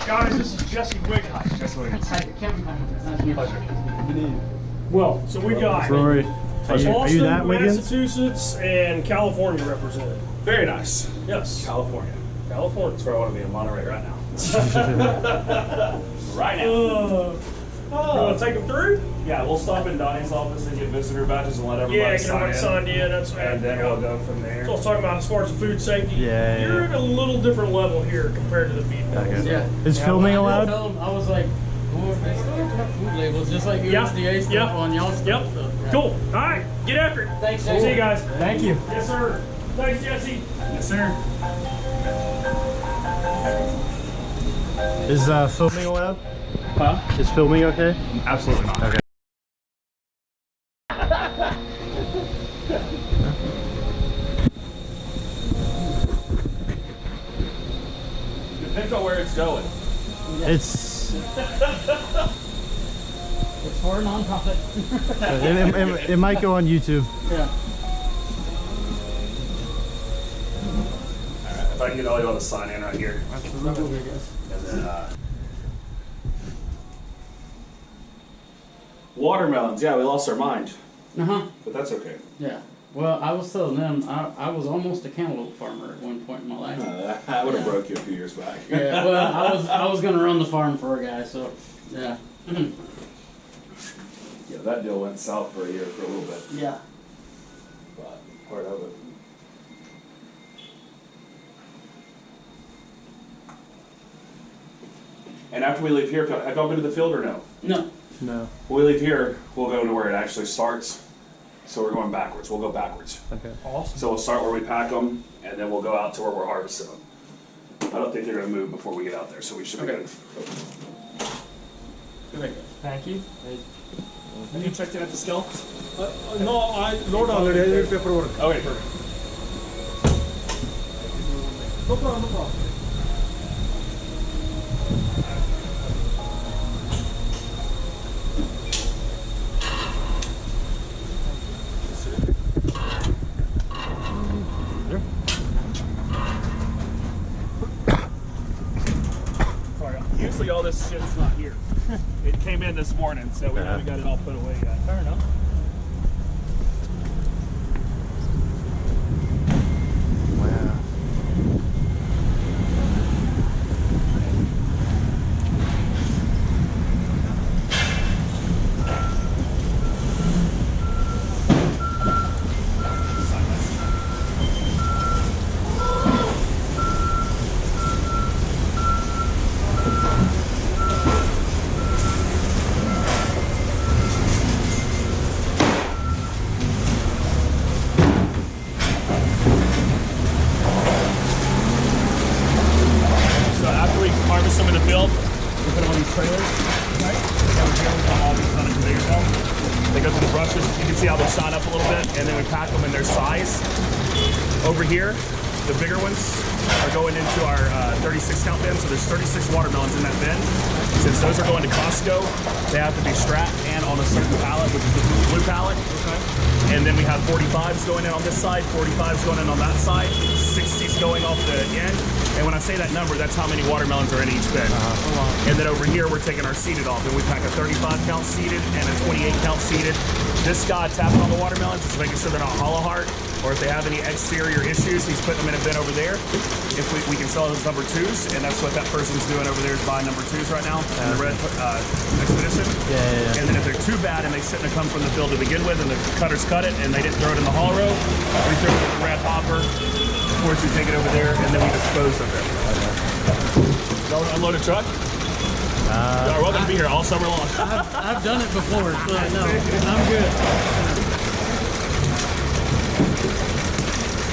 [SPEAKER 4] Guys, this is Jesse Wiggins.
[SPEAKER 1] Well,
[SPEAKER 4] So we got
[SPEAKER 1] Rory, are you
[SPEAKER 4] Boston,
[SPEAKER 1] that Wiggins?
[SPEAKER 4] Massachusetts, and California represented.
[SPEAKER 6] Very nice.
[SPEAKER 4] Yes,
[SPEAKER 6] California.
[SPEAKER 4] California.
[SPEAKER 6] That's where I want to be in Monterey right now. Right now.
[SPEAKER 4] You want to take them through?
[SPEAKER 6] Yeah, we'll stop in Donnie's office and get visitor badges and let everybody
[SPEAKER 4] Yeah, get
[SPEAKER 6] sign
[SPEAKER 4] everybody
[SPEAKER 6] in.
[SPEAKER 4] signed in. That's right.
[SPEAKER 6] And then we'll go from
[SPEAKER 4] So I
[SPEAKER 6] there.
[SPEAKER 4] was talking about as far as the food safety.
[SPEAKER 1] Yeah,
[SPEAKER 4] You're
[SPEAKER 1] yeah.
[SPEAKER 4] at a little different level here compared to the feed mill.
[SPEAKER 1] Okay.
[SPEAKER 2] Yeah.
[SPEAKER 1] Is filming
[SPEAKER 2] I
[SPEAKER 1] allowed?
[SPEAKER 2] tell them, I was like, well, they still have to have food labels, just like
[SPEAKER 4] Yeah,
[SPEAKER 2] USDA stuff
[SPEAKER 4] yeah,
[SPEAKER 2] on y'all stuff.
[SPEAKER 4] Yep.
[SPEAKER 2] So, yeah.
[SPEAKER 4] Cool. All right. Get after it.
[SPEAKER 2] Thanks,
[SPEAKER 4] See
[SPEAKER 2] Jesse.
[SPEAKER 4] you guys.
[SPEAKER 1] Thank you.
[SPEAKER 4] Yes, sir. Thanks, Jesse.
[SPEAKER 6] Yes, sir.
[SPEAKER 1] Is filming allowed?
[SPEAKER 6] Huh?
[SPEAKER 1] Is filming okay?
[SPEAKER 6] Absolutely not.
[SPEAKER 1] Okay.
[SPEAKER 6] Depends on where it's going.
[SPEAKER 1] It's
[SPEAKER 2] It's for a non-profit.
[SPEAKER 1] it might go on YouTube.
[SPEAKER 2] Yeah.
[SPEAKER 6] Alright, if I can get all y'all to sign in right here.
[SPEAKER 2] Absolutely, I guess.
[SPEAKER 6] And then, watermelons. Yeah, we lost our mind.
[SPEAKER 2] Uh-huh.
[SPEAKER 6] But that's okay.
[SPEAKER 2] Yeah. Well, I was telling them, I was almost a cantaloupe farmer at one point in my life.
[SPEAKER 6] I would have broke you a few years back.
[SPEAKER 2] Yeah, well, I was gonna run the farm for a guy, so, yeah.
[SPEAKER 6] Yeah, that deal went south for a year for a little bit.
[SPEAKER 2] Yeah.
[SPEAKER 6] But part of it. And after we leave here, have y'all been to the field or no?
[SPEAKER 2] No.
[SPEAKER 1] No.
[SPEAKER 6] When we leave here, we'll go to where it actually starts. So we're going backwards. We'll go backwards.
[SPEAKER 1] Okay.
[SPEAKER 4] Awesome.
[SPEAKER 6] So we'll start where we pack them, and then we'll go out to where we're harvesting them. I don't think they're going to move before we get out there, so we should be
[SPEAKER 2] Okay.
[SPEAKER 6] good.
[SPEAKER 4] Thank you.
[SPEAKER 6] Have you checked in at the scale?
[SPEAKER 4] No, I wrote already. I did paperwork.
[SPEAKER 6] Okay, perfect.
[SPEAKER 4] No problem. No problem.
[SPEAKER 6] Usually all this shit's not here. It came in this morning, so we haven't got it all put away yet.
[SPEAKER 4] Fair enough.
[SPEAKER 1] Wow.
[SPEAKER 6] see how they shine up a little bit, and then we pack them in their size. Over here, the bigger ones are going into our 36 count bin. So there's 36 watermelons in that bin. Since those are going to Costco, they have to be strapped and on a certain pallet, which is the blue pallet. Okay. And then we have 45s going in on this side, 45s going in on that side, 60s going off the end. And when I say that number, that's how many watermelons are in each bin. And then over here, we're taking our seeded off, and we pack a 35 count seeded and a 28 count seeded. This guy tapping on the watermelons is making sure they're not hollow heart, or if they have any exterior issues, he's putting them in a bin over there. If we can sell those number 2s, and that's what that person's doing over there, is buying number 2s right now in the red Expedition.
[SPEAKER 1] Yeah.
[SPEAKER 6] And then if they're too bad and they shouldn't have come from the field to begin with, and the cutters cut it and they didn't throw it in the haul row, we throw it in the red hopper. Of course, we take it over there and then we dispose of it. Y'all unload a truck? Y'all are welcome to be here all summer long.
[SPEAKER 2] I've done it before, so no, I'm good.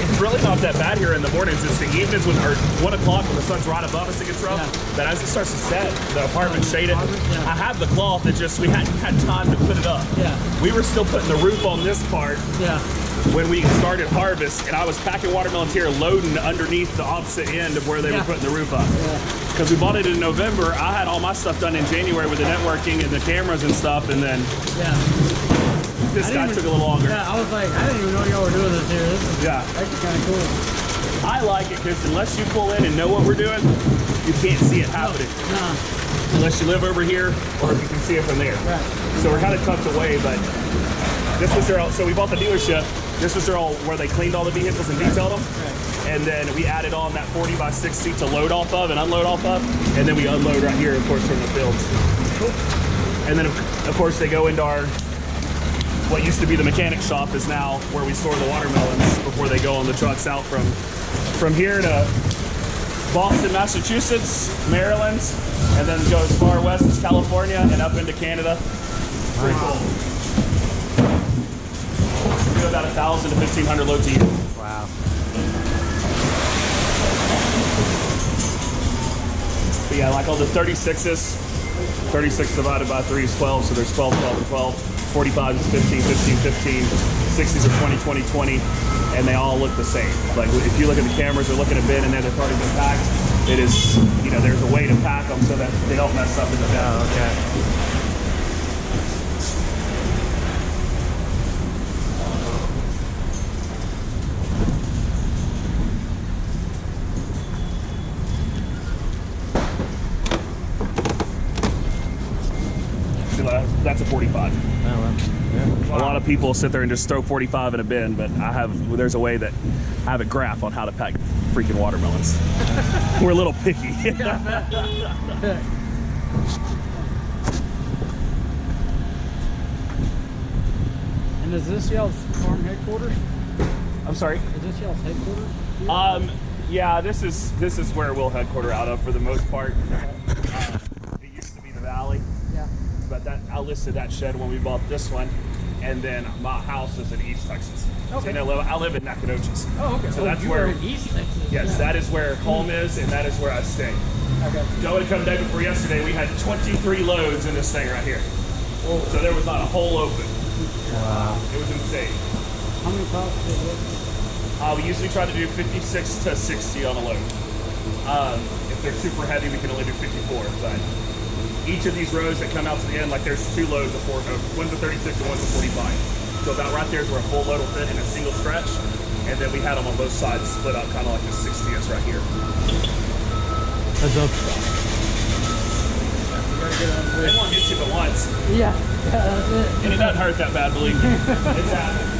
[SPEAKER 6] It's really not that bad here in the mornings. It's the evenings when, or 1 o'clock when the sun's right above us, it gets rough.
[SPEAKER 2] Yeah.
[SPEAKER 6] But as it starts to set, the apartment's shaded.
[SPEAKER 2] Yeah.
[SPEAKER 6] I have the cloth, it just, we hadn't had time to put it up.
[SPEAKER 2] Yeah.
[SPEAKER 6] We were still putting the roof on this part.
[SPEAKER 2] Yeah.
[SPEAKER 6] When we started harvest, and I was packing watermelons here, loading underneath the opposite end of where they were putting the roof up. Because we bought it in November. I had all my stuff done in January with the networking and the cameras and stuff, and then this guy took a little longer.
[SPEAKER 2] Yeah, I was like, I didn't even know y'all were doing this here. This is actually kind of cool.
[SPEAKER 6] I like it because unless you pull in and know what we're doing, you can't see it happening.
[SPEAKER 2] Nah.
[SPEAKER 6] Unless you live over here, or if you can see it from there.
[SPEAKER 2] Right.
[SPEAKER 6] So we're kind of tucked away, but this was their, so we bought the dealership. This was their all where they cleaned all the vehicles and detailed them. Right. And then we added on that 40 by 60 to load off of and unload off of. And then we unload right here, of course, from the fields. Cool. And then, of course, they go into our, what used to be the mechanic shop is now where we store the watermelons before they go on the trucks out from here to Boston, Massachusetts, Maryland, and then go as far west as California and up into Canada. Pretty cool. We do about 1,000 to 1,500 loads a year.
[SPEAKER 1] Wow.
[SPEAKER 6] But yeah, like all the 36s, 36 divided by 3 is 12, so there's 12, 12, and 12. 45 is 15, 15, 15. 60s are 20, 20, 20, and they all look the same. Like if you look at the cameras, they're looking at bin and then they've already been packed. It is, you know, there's a way to pack them so that they don't mess up in the bin.
[SPEAKER 1] Oh, okay.
[SPEAKER 6] That's a 45.
[SPEAKER 1] Oh, well. Yeah.
[SPEAKER 6] A lot of people sit there and just throw 45 in a bin, but there's a way that I have a graph on how to pack freaking watermelons. We're a little picky.
[SPEAKER 2] And is this y'all's farm headquarters?
[SPEAKER 6] I'm sorry?
[SPEAKER 2] Is this y'all's headquarters?
[SPEAKER 6] Yeah, this is where we'll headquarter out of for the most part. It used to be the valley.
[SPEAKER 2] Yeah.
[SPEAKER 6] But I listed that shed when we bought this one, and then my house is in East Texas.
[SPEAKER 2] Okay.
[SPEAKER 6] So I live in Nacogdoches.
[SPEAKER 2] Oh, okay.
[SPEAKER 6] So that's
[SPEAKER 2] you
[SPEAKER 6] where
[SPEAKER 2] are in East Texas.
[SPEAKER 6] Yes, that is where home is, and that is where I stay.
[SPEAKER 2] Okay.
[SPEAKER 6] So to come day before yesterday, we had 23 loads in this thing right here.
[SPEAKER 2] Whoa.
[SPEAKER 6] So there was not a hole open.
[SPEAKER 1] Wow.
[SPEAKER 6] It was insane.
[SPEAKER 2] How many pallets did you have?
[SPEAKER 6] We usually try to do 56 to 60 on a load. If they're super heavy, we can only do 54. But each of these rows that come out to the end, like there's 2 loads of one's a 36 and one's a 45. So about right there is where a full load will fit in a single stretch. And then we had them on both sides split up kind of like the 60 is right here.
[SPEAKER 1] That's up.
[SPEAKER 6] They won't hit you but once.
[SPEAKER 2] Yeah, that's it.
[SPEAKER 6] And it doesn't hurt that bad, believe me. It's happened.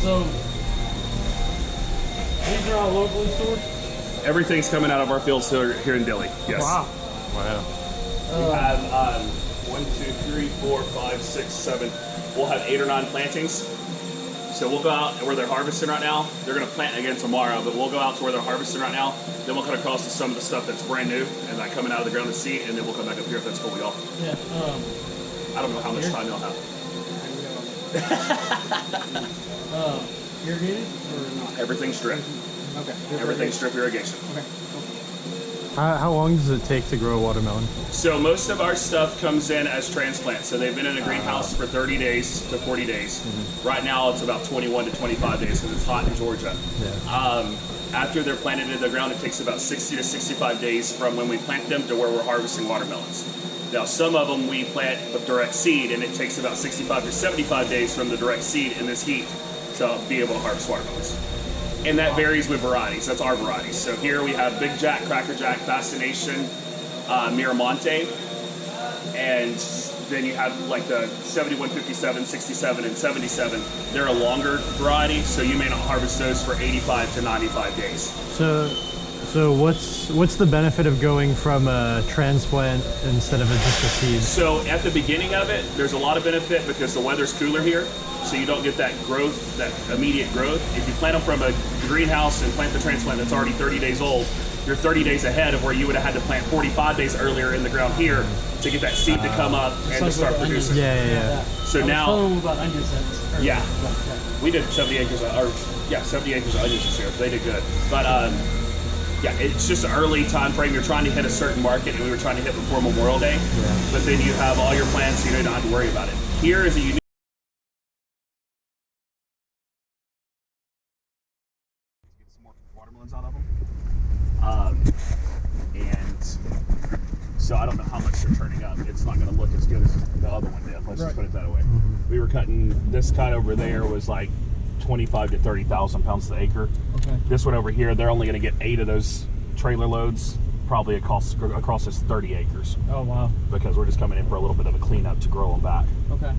[SPEAKER 2] So, these are all locally sourced?
[SPEAKER 6] Everything's coming out of our fields here in Dilley. Yes.
[SPEAKER 2] Wow.
[SPEAKER 1] Wow.
[SPEAKER 6] We have 1, 2, 3, 4, 5, 6, 7. We'll have 8 or 9 plantings. So we'll go out where they're harvesting right now. They're going to plant again tomorrow, but we'll go out to where they're harvesting right now. Then we'll cut across to some of the stuff that's brand new and like coming out of the ground to seed, and then we'll come back up here if that's cool with y'all.
[SPEAKER 2] Yeah.
[SPEAKER 6] I don't know how much time y'all have.
[SPEAKER 2] Irrigated or not?
[SPEAKER 6] Everything's drip.
[SPEAKER 2] Okay.
[SPEAKER 6] Everything's drip irrigation.
[SPEAKER 2] Okay.
[SPEAKER 1] How long does it take to grow a watermelon?
[SPEAKER 6] So most of our stuff comes in as transplants. So they've been in a greenhouse for 30 days to 40 days. Right now it's about 21 to 25 days because it's hot in Georgia.
[SPEAKER 1] Yeah.
[SPEAKER 6] After they're planted in the ground, it takes about 60 to 65 days from when we plant them to where we're harvesting watermelons. Now some of them we plant with direct seed, and it takes about 65 to 75 days from the direct seed in this heat to be able to harvest watermelons. And that varies with varieties. That's our varieties. So here we have Big Jack, Cracker Jack, Fascination, Miramonte, and then you have like the 71, 57, 67, and 77. They're a longer variety, so you may not harvest those for 85 to 95 days.
[SPEAKER 1] So what's the benefit of going from a transplant instead of just a seed?
[SPEAKER 6] So at the beginning of it, there's a lot of benefit because the weather's cooler here, so you don't get that growth, that immediate growth. If you plant them from a greenhouse and plant the transplant that's already 30 days old, you're 30 days ahead of where you would have had to plant 45 days earlier in the ground here to get that seed to come up and to start producing.
[SPEAKER 1] Yeah.
[SPEAKER 6] So now,
[SPEAKER 2] Tell them about onion sets.
[SPEAKER 6] yeah, we did 70 acres of onions this year. They did good, but yeah, it's just an early time frame. You're trying to hit a certain market, and we were trying to hit before Memorial Day. Yeah. But then you have all your plants, so you don't have to worry about it. Here is a unique. Get some more watermelons out of them. And so I don't know how much they're turning up. It's not going to look as good as the other one did. Let's just put it that way. We were cutting, this cut over there was like 25 to 30,000 pounds to the acre.
[SPEAKER 2] Okay.
[SPEAKER 6] This one over here, they're only going to get 8 of those trailer loads, probably across this 30 acres.
[SPEAKER 2] Oh, wow.
[SPEAKER 6] Because we're just coming in for a little bit of a cleanup to grow them back.
[SPEAKER 2] Okay.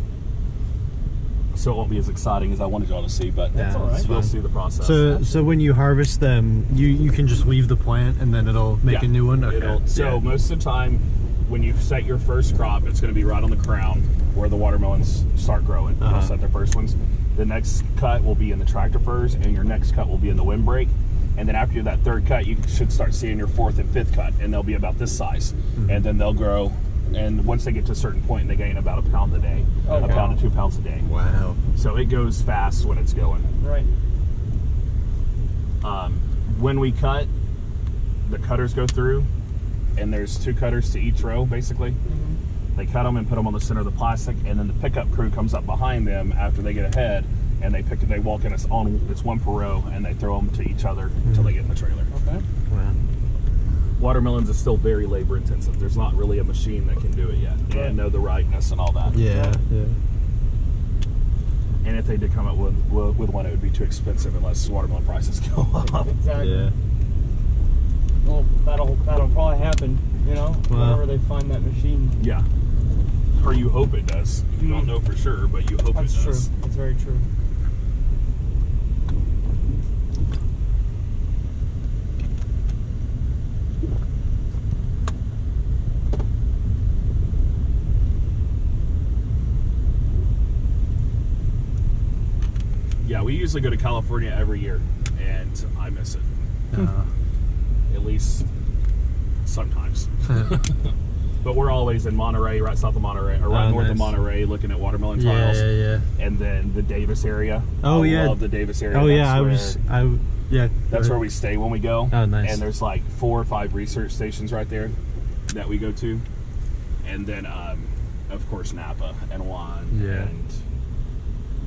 [SPEAKER 6] So it won't be as exciting as I wanted y'all to see, but
[SPEAKER 1] That's all right.
[SPEAKER 6] You'll see the process.
[SPEAKER 1] So when you harvest them, you can just leave the plant and then it'll make a new one? Okay.
[SPEAKER 6] So most of the time, when you set your first crop, it's going to be right on the crown where the watermelons start growing. They'll set their first ones. The next cut will be in the tractor furs, and your next cut will be in the windbreak. And then after that third cut, you should start seeing your fourth and fifth cut, and they'll be about this size. And then they'll grow, and once they get to a certain point, they gain about a pound a day, a pound to 2 pounds a day.
[SPEAKER 1] Wow.
[SPEAKER 6] So it goes fast when it's going.
[SPEAKER 2] Right.
[SPEAKER 6] When we cut, the cutters go through, and there's 2 cutters to each row, basically. They cut them and put them on the center of the plastic, and then the pickup crew comes up behind them after they get ahead, and they walk in. It's one per row, and they throw them to each other until they get in the trailer.
[SPEAKER 2] Okay.
[SPEAKER 1] Wow.
[SPEAKER 6] Watermelons is still very labor intensive. There's not really a machine that can do it yet and know the rightness and all that.
[SPEAKER 1] Yeah.
[SPEAKER 6] And if they did come up with one, it would be too expensive unless watermelon prices go up.
[SPEAKER 2] Exactly.
[SPEAKER 1] Yeah.
[SPEAKER 2] Well, that'll probably happen, whenever they find that machine.
[SPEAKER 6] Yeah. Or you hope it does. You don't know for sure, but you hope it does.
[SPEAKER 2] That's true. That's very true.
[SPEAKER 6] Yeah, we usually go to California every year, and I miss it. At least sometimes. But we're always in Monterey, right south of Monterey, or right north of Monterey, looking at watermelon trials.
[SPEAKER 1] Yeah.
[SPEAKER 6] And then the Davis area.
[SPEAKER 1] Oh,
[SPEAKER 6] I
[SPEAKER 1] yeah.
[SPEAKER 6] love the Davis area.
[SPEAKER 1] Oh, yeah.
[SPEAKER 6] That's That's where we stay when we go.
[SPEAKER 1] Oh, nice.
[SPEAKER 6] And there's like 4 or 5 research stations right there that we go to. And then, of course, Napa and Juan and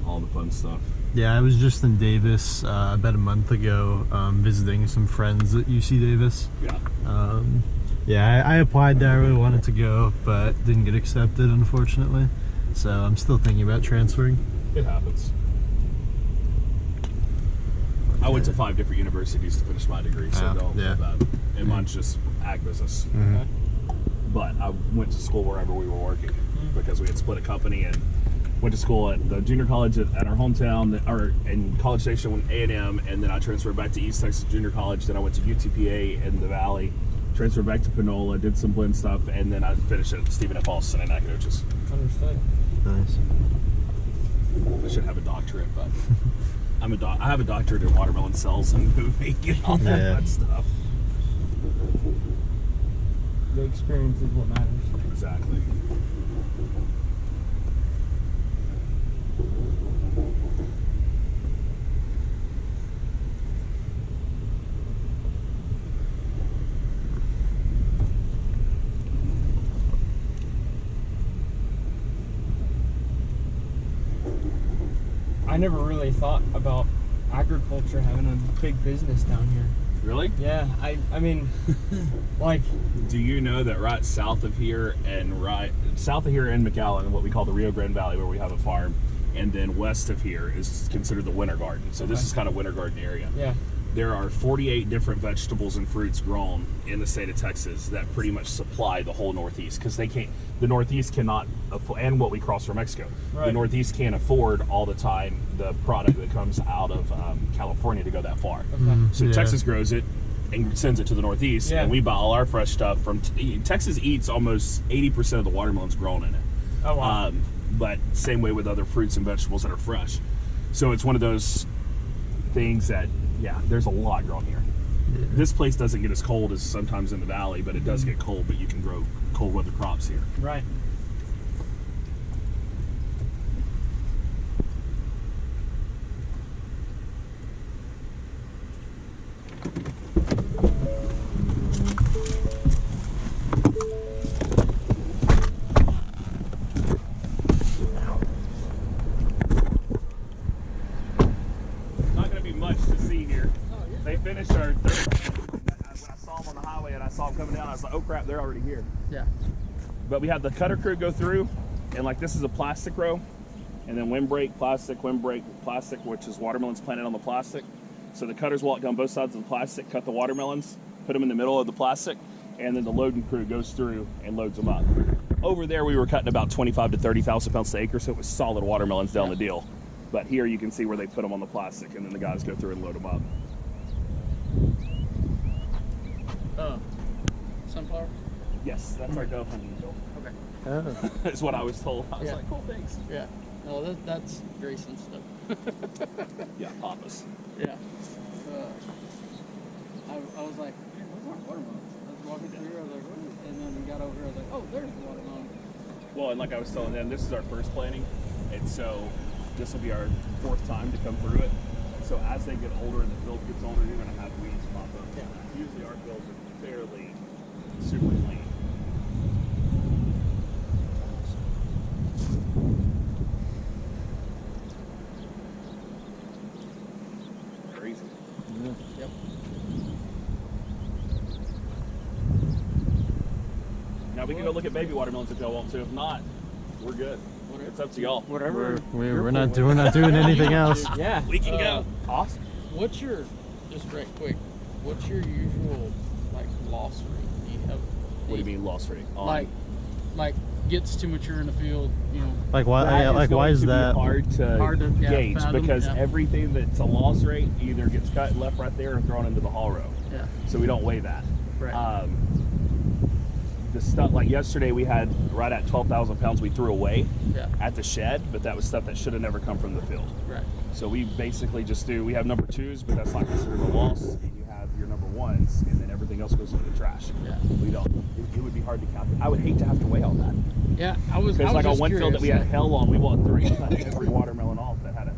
[SPEAKER 6] all the fun stuff.
[SPEAKER 1] Yeah, I was just in Davis about a month ago visiting some friends at UC Davis.
[SPEAKER 6] Yeah.
[SPEAKER 1] I applied there. I really wanted to go, but didn't get accepted, unfortunately. So I'm still thinking about transferring.
[SPEAKER 6] It happens. I went to 5 different universities to finish my degree, so don't feel bad. And mine's just ag business. But I went to school wherever we were working because we had split a company and went to school at the junior college at our hometown, or in College Station A&M, and then I transferred back to East Texas Junior College. Then I went to UTPA in the Valley, transferred back to Panola, did some blend stuff, and then I finished at Stephen F. Austin in Nacogdoches.
[SPEAKER 2] Understood.
[SPEAKER 1] Nice.
[SPEAKER 6] I should have a doctorate, but I have a doctorate in watermelon cells and moving and all that fun stuff.
[SPEAKER 2] The experience is what matters.
[SPEAKER 6] Exactly.
[SPEAKER 7] never really thought about agriculture having a big business down here.
[SPEAKER 6] Really?
[SPEAKER 7] Yeah, I mean, like,
[SPEAKER 6] Do you know that right south of here in McAllen, what we call the Rio Grande Valley, where we have a farm, and then west of here is considered the Winter Garden. So this is kind of Winter Garden area.
[SPEAKER 7] yeah.
[SPEAKER 6] There are 48 different vegetables and fruits grown in the state of Texas that pretty much supply the whole Northeast, because the Northeast cannot afford, and what we cross from Mexico, the
[SPEAKER 7] Right.
[SPEAKER 6] Northeast can't afford all the time the product that comes out of California to go that far.
[SPEAKER 7] Okay.
[SPEAKER 6] So
[SPEAKER 1] Yeah.
[SPEAKER 6] Texas grows it and sends it to the Northeast,
[SPEAKER 7] Yeah.
[SPEAKER 6] and we buy all our fresh stuff from Texas. Eats almost 80% of the watermelons grown in it.
[SPEAKER 7] Oh, wow.
[SPEAKER 6] But same way with other fruits and vegetables that are fresh. So it's one of those things that, yeah, there's a lot grown here. This place doesn't get as cold as sometimes in the valley, but it does get cold, but you can grow cold weather crops here.
[SPEAKER 7] Right.
[SPEAKER 6] Not going to be much to see here. They finished our third. When I saw them on the highway and I saw them coming down, I was like, oh crap, they're already here.
[SPEAKER 7] Yeah.
[SPEAKER 6] But we had the cutter crew go through, and like this is a plastic row, and then windbreak, plastic, which is watermelons planted on the plastic. So the cutters walk down both sides of the plastic, cut the watermelons, put them in the middle of the plastic, and then the loading crew goes through and loads them up. Over there, we were cutting about 25 to 30,000 pounds to acre, so it was solid watermelons down the deal. But here you can see where they put them on the plastic, and then the guys go through and load them up.
[SPEAKER 2] Sunflower?
[SPEAKER 6] Yes, that's our dove hunting field.
[SPEAKER 2] Okay.
[SPEAKER 1] Oh.
[SPEAKER 6] That's what I was told. I was
[SPEAKER 2] Yeah.
[SPEAKER 6] like, cool, thanks.
[SPEAKER 2] Yeah. No, that's Grayson stuff.
[SPEAKER 6] Yeah, Papa's.
[SPEAKER 2] Yeah. I was like, man, those aren't watermelons. I was walking through, I was like, what? And then we got over here, I was like, oh, there's the watermelon.
[SPEAKER 6] Well, and like I was telling them, this is our first planting, and so this will be our fourth time to come through it. So as they get older and the field gets older, you're going to have weeds pop up.
[SPEAKER 2] Yeah.
[SPEAKER 6] Usually our fields are fairly super clean. Crazy.
[SPEAKER 2] Yep.
[SPEAKER 6] Now we can go look at baby watermelons if y'all want to. If not, we're good. It's up to y'all.
[SPEAKER 7] Whatever.
[SPEAKER 1] We're not doing anything else.
[SPEAKER 7] Yeah.
[SPEAKER 6] We can go.
[SPEAKER 7] Awesome.
[SPEAKER 2] What's your, just right quick, what's your usual, like, loss rate? Do you have?
[SPEAKER 6] What do you mean loss rate?
[SPEAKER 2] Like gets too mature in the field, you know.
[SPEAKER 1] Like why?
[SPEAKER 6] That
[SPEAKER 1] Yeah, like why
[SPEAKER 6] going
[SPEAKER 1] is
[SPEAKER 6] to be
[SPEAKER 1] that?
[SPEAKER 6] hard to
[SPEAKER 2] Yeah,
[SPEAKER 6] gauge
[SPEAKER 2] fathom,
[SPEAKER 6] because
[SPEAKER 2] yeah.
[SPEAKER 6] everything that's a loss rate either gets cut and left right there or thrown into the haul row.
[SPEAKER 2] Yeah.
[SPEAKER 6] So we don't weigh that.
[SPEAKER 2] Right.
[SPEAKER 6] The stuff like yesterday we had right at 12,000 pounds we threw away
[SPEAKER 2] Yeah.
[SPEAKER 6] at the shed, but that was stuff that should have never come from the field.
[SPEAKER 2] Right.
[SPEAKER 6] So we basically just we have number twos, but that's not considered a loss. And you have your number ones, and then everything else goes into the trash.
[SPEAKER 2] Yeah.
[SPEAKER 6] We don't. It would be hard to calculate. I would hate to have to weigh all that.
[SPEAKER 2] Yeah. I was
[SPEAKER 6] Because like on
[SPEAKER 2] just
[SPEAKER 6] one field that we had
[SPEAKER 2] curious,
[SPEAKER 6] hell on, we walked through and cut every watermelon off that had a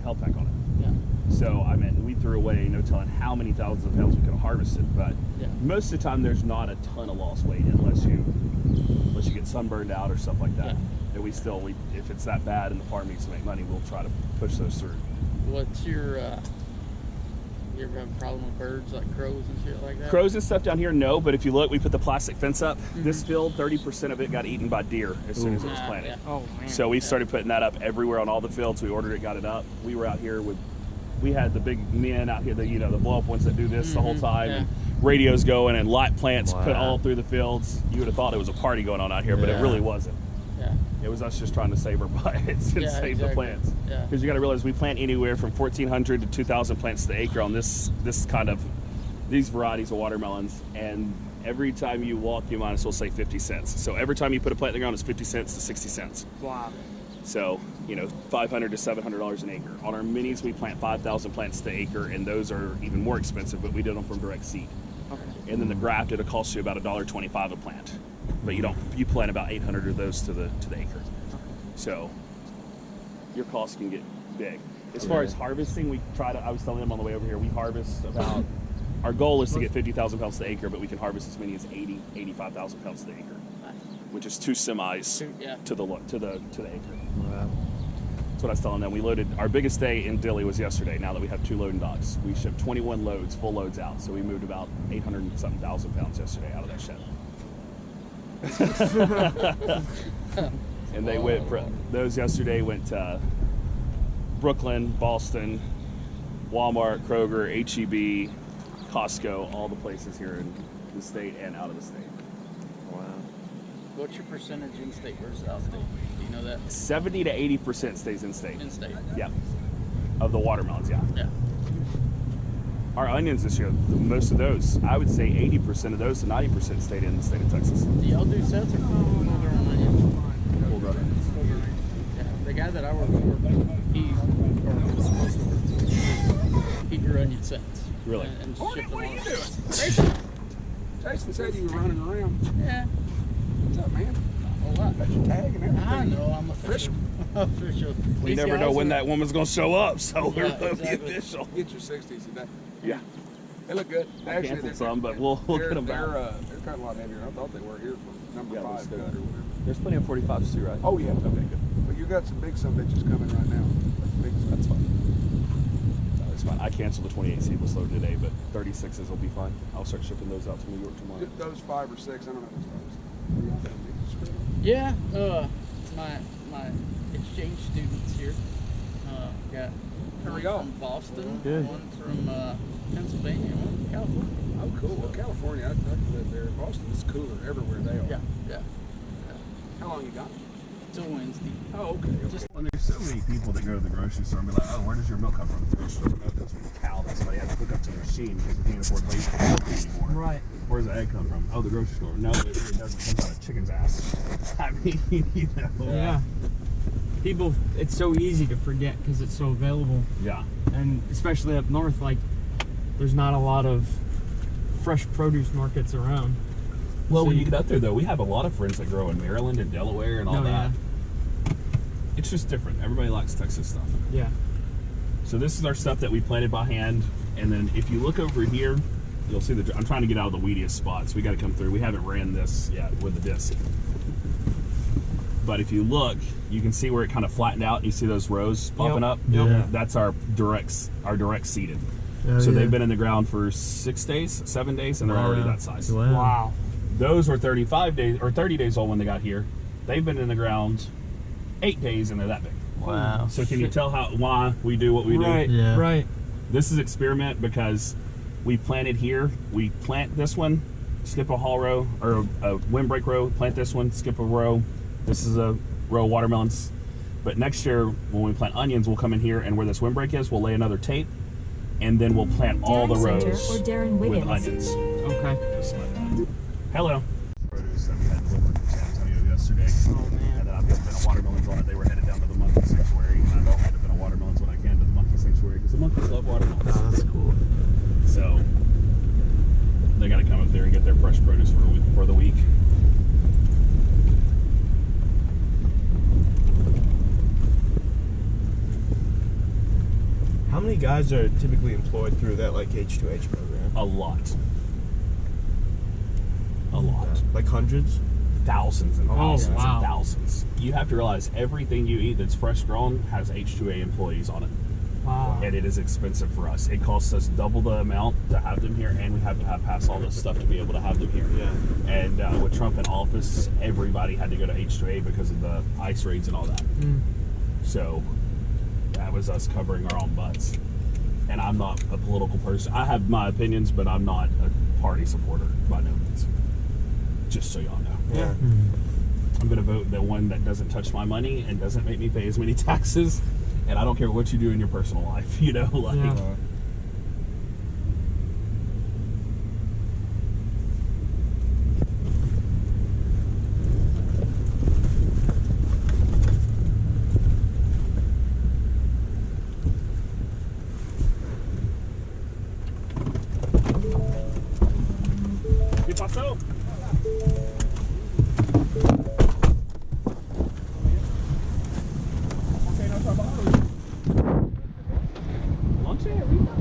[SPEAKER 6] hell pack on it.
[SPEAKER 2] Yeah.
[SPEAKER 6] So I mean, we threw away no telling how many thousands of pounds we could have harvested, but
[SPEAKER 2] Yeah.
[SPEAKER 6] most of the time there's not a ton of lost weight unless you get sunburned out or stuff like that.
[SPEAKER 2] Yeah.
[SPEAKER 6] And if it's that bad and the farm needs to make money, we'll try to push those through.
[SPEAKER 2] What's your, you ever have a problem with birds like crows and shit like that?
[SPEAKER 6] Crows and stuff down here, no, but if you look, we put the plastic fence up. This field, 30% of it got eaten by deer as soon as it was planted.
[SPEAKER 2] Yeah.
[SPEAKER 7] Oh man.
[SPEAKER 6] So we started putting that up everywhere on all the fields. We ordered it, got it up. We were out here we had the big men out here, the blow up ones that do this the whole time.
[SPEAKER 2] yeah.
[SPEAKER 6] And radios going and light plants put
[SPEAKER 1] Wow.
[SPEAKER 6] all through the fields. You would have thought it was a party going on out here, but it
[SPEAKER 1] Yeah.
[SPEAKER 6] really wasn't.
[SPEAKER 2] Yeah.
[SPEAKER 6] It was us just trying to save our butts and
[SPEAKER 2] Yeah,
[SPEAKER 6] save the
[SPEAKER 2] exactly.
[SPEAKER 6] plants.
[SPEAKER 2] Yeah.
[SPEAKER 6] Because you got to realize we plant anywhere from 1,400 to 2,000 plants to the acre on these varieties of watermelons, and every time you walk, you might as well say 50 cents. So every time you put a plant in the ground, it's 50 cents to 60 cents.
[SPEAKER 7] Wow.
[SPEAKER 6] So, $500 to $700 an acre. On our minis, we plant 5,000 plants to acre, and those are even more expensive, but we did them from direct seed.
[SPEAKER 7] Okay.
[SPEAKER 6] And then the graft, it'll cost you about $1.25 a plant. But you plant about 800 of those to the acre. So your costs can get big. As far as harvesting, I was telling them on the way over here, we harvest about, our goal is to get 50,000 pounds to the acre, but we can harvest as many as 85,000 pounds to the acre, which is 2 semis
[SPEAKER 2] Yeah.
[SPEAKER 6] to the acre.
[SPEAKER 1] Wow.
[SPEAKER 6] That's what I was telling them. We loaded, our biggest day in Dilley was yesterday, now that we have 2 loading docks. We shipped 21 loads, full loads out. So we moved about 800 and something thousand pounds yesterday out of that shed. And they went, those yesterday went to Brooklyn, Boston, Walmart, Kroger, HEB, Costco, all the places here in the state and out of the state.
[SPEAKER 1] Wow.
[SPEAKER 2] What's your percentage in state versus out state? Do you know that?
[SPEAKER 6] 70 to 80% stays in state.
[SPEAKER 2] In state.
[SPEAKER 6] Yeah. Of the watermelons, yeah.
[SPEAKER 2] Yeah.
[SPEAKER 6] Our onions this year, most of those, I would say 80% of those to 90% stayed in the state of Texas.
[SPEAKER 2] Do y'all do sets or full brother on onions?
[SPEAKER 6] Full brother.
[SPEAKER 2] Yeah. The guy that I work for, he was supposed to work for. He grew onion sets.
[SPEAKER 6] Really?
[SPEAKER 2] And
[SPEAKER 8] Morning,
[SPEAKER 2] shipped
[SPEAKER 8] what are
[SPEAKER 2] them
[SPEAKER 8] you
[SPEAKER 2] on.
[SPEAKER 8] doing?
[SPEAKER 2] Jason.
[SPEAKER 8] Jason said you were running around.
[SPEAKER 2] Yeah.
[SPEAKER 8] What's up, man?
[SPEAKER 2] A lot.
[SPEAKER 8] Got your tag and everything.
[SPEAKER 2] I know. I'm official. Official.
[SPEAKER 6] We never know when that woman's going to show up, so we're
[SPEAKER 2] Yeah,
[SPEAKER 6] going to be
[SPEAKER 2] exactly.
[SPEAKER 6] official.
[SPEAKER 8] Get your 60s today.
[SPEAKER 6] Yeah.
[SPEAKER 8] They look good.
[SPEAKER 6] I canceled some, but we'll get them back.
[SPEAKER 8] They're cut a lot heavier. I thought they were here for number
[SPEAKER 6] Yeah,
[SPEAKER 8] 5 cut or
[SPEAKER 6] they're still-
[SPEAKER 8] whatever.
[SPEAKER 6] There's plenty of 45s too, right?
[SPEAKER 8] Oh, yeah.
[SPEAKER 6] Okay, good.
[SPEAKER 8] But you got some big some bitches coming right now. Big
[SPEAKER 6] That's fine. No, it's fine. I canceled the 28 seedless load today, but 36s will be fine. I'll start shipping those out to New York tomorrow.
[SPEAKER 8] Get those 5 or 6. I don't know those things. You got them big screw.
[SPEAKER 2] Yeah. My exchange students here. Got
[SPEAKER 8] Where we
[SPEAKER 2] one
[SPEAKER 8] go?
[SPEAKER 2] from Boston.
[SPEAKER 1] Good.
[SPEAKER 2] One from Pennsylvania. One from California.
[SPEAKER 8] Oh, cool. Well, California, I can live there. Boston is cooler everywhere they are.
[SPEAKER 2] Yeah. Yeah.
[SPEAKER 8] How long you got?
[SPEAKER 2] Till Wednesday.
[SPEAKER 8] Oh, okay.
[SPEAKER 2] Just
[SPEAKER 6] Well, there's so many people that go to the grocery store and be like, oh, where does your milk come from? The grocery store. No, it comes from a cow that somebody had to hook up to the machine because we can't afford labor milk anymore.
[SPEAKER 7] Right.
[SPEAKER 6] Where's the egg come from? Oh, the grocery store. No, it doesn't come out of chicken's ass. I mean, you know.
[SPEAKER 7] Yeah. People, it's so easy to forget because it's so available.
[SPEAKER 6] Yeah.
[SPEAKER 7] And especially up north, like, there's not a lot of fresh produce markets around.
[SPEAKER 6] Well,
[SPEAKER 7] So
[SPEAKER 6] when you
[SPEAKER 7] you-
[SPEAKER 6] get out there, though, we have a lot of friends that grow in Maryland and Delaware and all
[SPEAKER 7] Oh,
[SPEAKER 6] that.
[SPEAKER 7] yeah.
[SPEAKER 6] It's just different. Everybody likes Texas stuff.
[SPEAKER 7] Yeah.
[SPEAKER 6] So this is our stuff that we planted by hand, and then if you look over here, you'll see I'm trying to get out of the weediest spots. We got to come through. We haven't ran this yet with the disc. But if you look, you can see where it kind of flattened out. You see those rows popping up?
[SPEAKER 7] Yep.
[SPEAKER 1] Yeah.
[SPEAKER 6] That's our direct seeded.
[SPEAKER 1] Oh,
[SPEAKER 6] So
[SPEAKER 1] yeah.
[SPEAKER 6] they've been in the ground for 6 days, 7 days, and they're already that size.
[SPEAKER 1] Wow.
[SPEAKER 7] Wow.
[SPEAKER 6] Those were 35 days or 30 days old when they got here. They've been in the ground 8 days and they're that big.
[SPEAKER 1] Wow.
[SPEAKER 6] So can you tell why we do what we
[SPEAKER 7] Right.
[SPEAKER 6] do?
[SPEAKER 1] Yeah.
[SPEAKER 7] Right.
[SPEAKER 6] This is experiment because we planted here. We plant this one, skip a haul row or a windbreak row. Plant this one, skip a row. This is a row of watermelons. But next year when we plant onions, we'll come in here and where this windbreak is, we'll lay another tape, and then we'll plant all the
[SPEAKER 9] Darren Center
[SPEAKER 6] rows
[SPEAKER 9] or Darren
[SPEAKER 6] with
[SPEAKER 9] Wiggins.
[SPEAKER 6] onions.
[SPEAKER 7] Okay.
[SPEAKER 6] Hello. Produce that we had delivered from San Antonio yesterday.
[SPEAKER 7] Oh, man.
[SPEAKER 6] And then I've got a bin of watermelons on it. They were headed down to the monkey sanctuary, and I don't have a bin of watermelons when I can to the monkey sanctuary because the monkeys love watermelons.
[SPEAKER 1] Oh, that's cool.
[SPEAKER 6] So they got to come up there and get their fresh produce for the week.
[SPEAKER 10] How many guys are typically employed through that like H2H program?
[SPEAKER 6] A lot. A lot.
[SPEAKER 10] Like hundreds?
[SPEAKER 6] Thousands and
[SPEAKER 7] Oh,
[SPEAKER 6] thousands
[SPEAKER 7] wow.
[SPEAKER 6] and thousands. You have to realize everything you eat that's fresh grown has H2A employees on it.
[SPEAKER 7] Wow.
[SPEAKER 6] And it is expensive for us. It costs us double the amount to have them here, and we have to pass all this stuff to be able to have them here.
[SPEAKER 10] Yeah.
[SPEAKER 6] And with Trump in office, everybody had to go to H2A because of the ICE raids and all that.
[SPEAKER 7] Mm.
[SPEAKER 6] So that was us covering our own butts. And I'm not a political person. I have my opinions, but I'm not a party supporter by no means. Just so y'all know.
[SPEAKER 10] Yeah.
[SPEAKER 6] I'm going to vote the one that doesn't touch my money and doesn't make me pay as many taxes. And I don't care what you do in your personal life, you know, like.
[SPEAKER 7] Yeah.
[SPEAKER 6] ¿Qué pasó? ¿Por qué no trabajas? Lunch, Rita?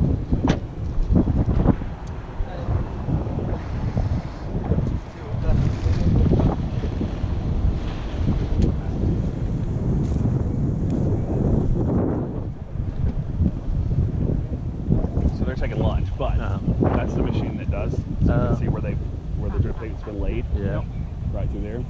[SPEAKER 6] taking lunch, but that's the machine that does. So you can see where the drip tape's been laid.
[SPEAKER 1] Yeah.
[SPEAKER 6] Right through there.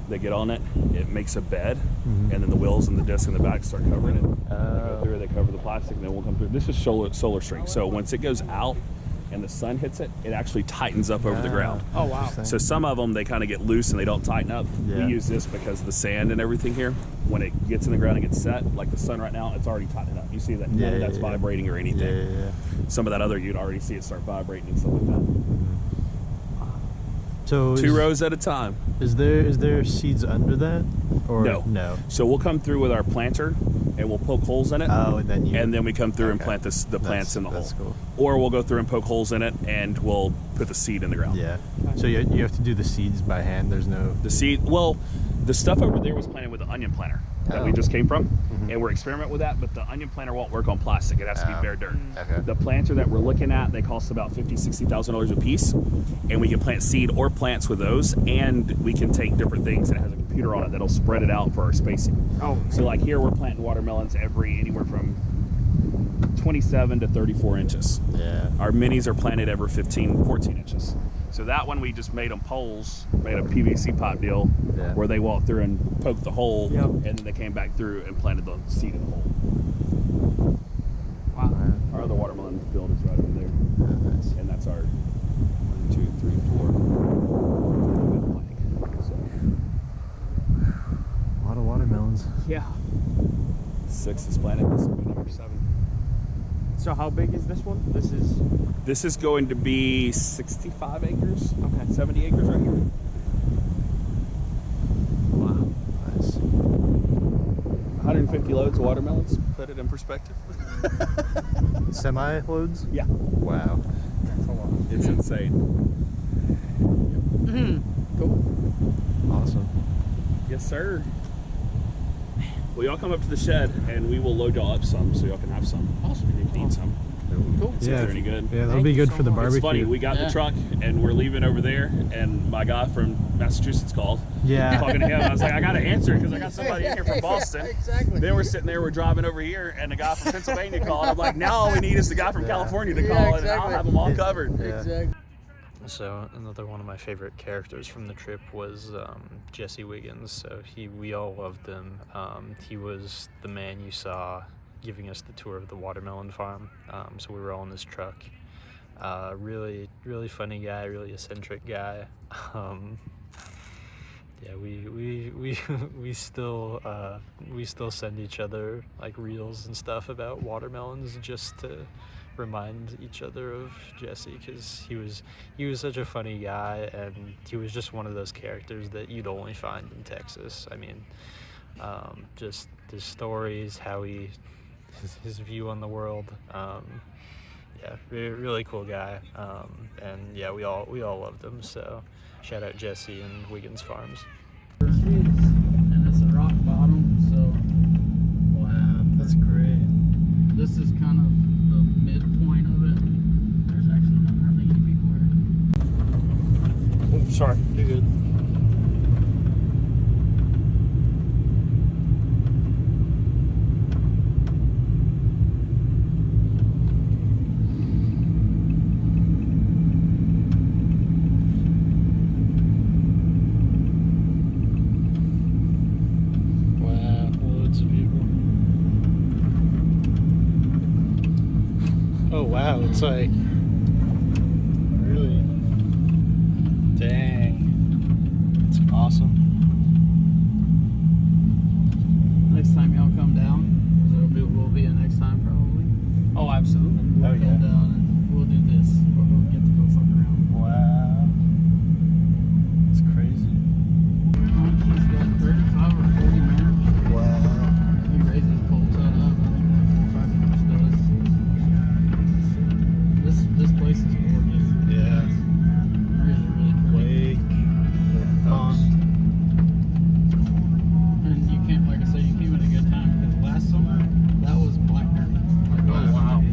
[SPEAKER 6] They get on it, it makes a bed, and then the wheels and the disc in the back start covering it. They go through, they cover the plastic, and then we'll come through. This is solar string, so once it goes out and the sun hits it, it actually tightens up over the ground.
[SPEAKER 7] Oh wow.
[SPEAKER 6] So some of them, they kind of get loose and they don't tighten up.
[SPEAKER 1] Yeah.
[SPEAKER 6] We use this because of the sand and everything here. When it gets in the ground and gets set, like the sun right now, it's already tightening up. You see that none of that's vibrating or anything.
[SPEAKER 1] Yeah.
[SPEAKER 6] Some of that other, you'd already see it start vibrating and stuff like that.
[SPEAKER 1] So
[SPEAKER 6] 2 rows at a time.
[SPEAKER 1] Is there seeds under that? Or
[SPEAKER 6] No. So we'll come through with our planter and we'll poke holes in it.
[SPEAKER 1] Oh, and then
[SPEAKER 6] we come through and plant the plants in the hole.
[SPEAKER 1] That's cool.
[SPEAKER 6] Or we'll go through and poke holes in it and we'll put the seed in the ground.
[SPEAKER 1] Yeah. So you have to do the seeds by hand. There's no.
[SPEAKER 6] The seed. Well, the stuff over there was planted with the onion planter that we just came from, and we're experimenting with that. But the onion planter won't work on plastic. It has to be bare dirt.
[SPEAKER 1] Okay.
[SPEAKER 6] The planter that we're looking at, they cost about $50,000-$60,000 a piece, and we can plant seed or plants with those, and we can take different things. And it has a computer on it that'll spread it out for our spacing.
[SPEAKER 7] Oh.
[SPEAKER 6] So like here, we're planting watermelons anywhere from 27 to 34 inches.
[SPEAKER 1] Yeah.
[SPEAKER 6] Our minis are planted every 14 inches. So that one we just made them poles, made a PVC pipe deal where they walked through and poked the hole, and then they came back through and planted the seed in the hole.
[SPEAKER 7] Wow.
[SPEAKER 6] Our other watermelon field is right over there.
[SPEAKER 1] Nice.
[SPEAKER 6] And that's our 1, 2, 3, 4.
[SPEAKER 1] A lot of watermelons.
[SPEAKER 7] Yeah.
[SPEAKER 6] 6 is planted. This will be number 7.
[SPEAKER 7] So how big is this one?
[SPEAKER 6] This is going to be 65 acres.
[SPEAKER 7] Okay.
[SPEAKER 6] 70 acres right here.
[SPEAKER 1] Wow. Nice.
[SPEAKER 6] 150 loads of watermelons. Put it in perspective.
[SPEAKER 1] Semi loads?
[SPEAKER 6] Yeah.
[SPEAKER 1] Wow.
[SPEAKER 7] That's a lot.
[SPEAKER 6] It's insane.
[SPEAKER 7] Cool.
[SPEAKER 1] Awesome.
[SPEAKER 6] Yes, sir. Well, y'all come up to the shed and we will load y'all up some so y'all can have some. Awesome. And you can eat some.
[SPEAKER 7] Cool.
[SPEAKER 6] See if they're any good.
[SPEAKER 1] Yeah, that'll be good for the
[SPEAKER 7] much.
[SPEAKER 1] barbecue.
[SPEAKER 6] It's funny, we got the truck and we're leaving over there, and my guy from Massachusetts called.
[SPEAKER 1] Yeah.
[SPEAKER 6] Talking to him, I was like, I gotta answer because I got somebody in here from Boston.
[SPEAKER 7] Exactly.
[SPEAKER 6] Then we're sitting there, we're driving over here, and the guy from Pennsylvania called. I'm like, now all we need is the guy from California to call, and I'll have them all covered.
[SPEAKER 1] Yeah.
[SPEAKER 7] Exactly.
[SPEAKER 1] So another one of my favorite characters from the trip was Jesse Wiggins. So we all loved him. He was the man you saw giving us the tour of the watermelon farm. So we were all in his truck. Really funny guy, really eccentric guy. Yeah, we still send each other like reels and stuff about watermelons just to remind each other of Jesse, because he was such a funny guy, and he was just one of those characters that you'd only find in Texas. I mean, just his stories, how his view on the world. Yeah, really cool guy. And yeah, we all loved him. So shout out Jesse and Wiggins Farms.
[SPEAKER 2] And it's a rock bottom, so
[SPEAKER 1] Wow, that's great.
[SPEAKER 2] this is kind of the midpoint of it. There's actually not hardly any people here.
[SPEAKER 4] Oh, sorry.
[SPEAKER 1] You're good. Wow, loads of people. Oh wow, it's like really, dang, it's awesome.
[SPEAKER 2] Next time y'all come down, because will be a next time probably.
[SPEAKER 7] Oh, absolutely.
[SPEAKER 2] We'll come down and we'll do this. We'll get to go fuck around.
[SPEAKER 1] Wow, it's crazy.
[SPEAKER 2] He's got 35 or 40 mares.
[SPEAKER 1] Wow.
[SPEAKER 2] He raises poles out of, I think like 4 or 5 inches does. This place is gorgeous.
[SPEAKER 1] Yeah.
[SPEAKER 2] Really, really pretty.
[SPEAKER 1] Lake, pond.
[SPEAKER 2] And you can't, like I said, you came at a good time because last summer that was blackberry. Like
[SPEAKER 7] Oh, wow.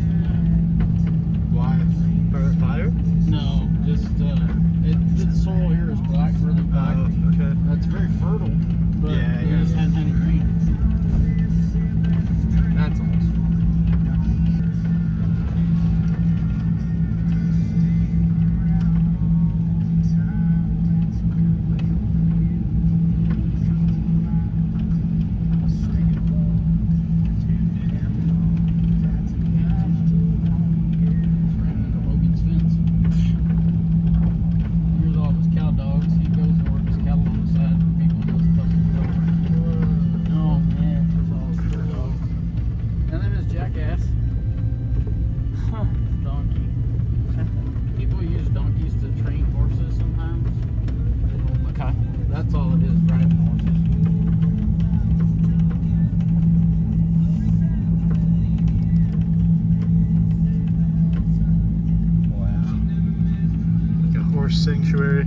[SPEAKER 1] horse sanctuary.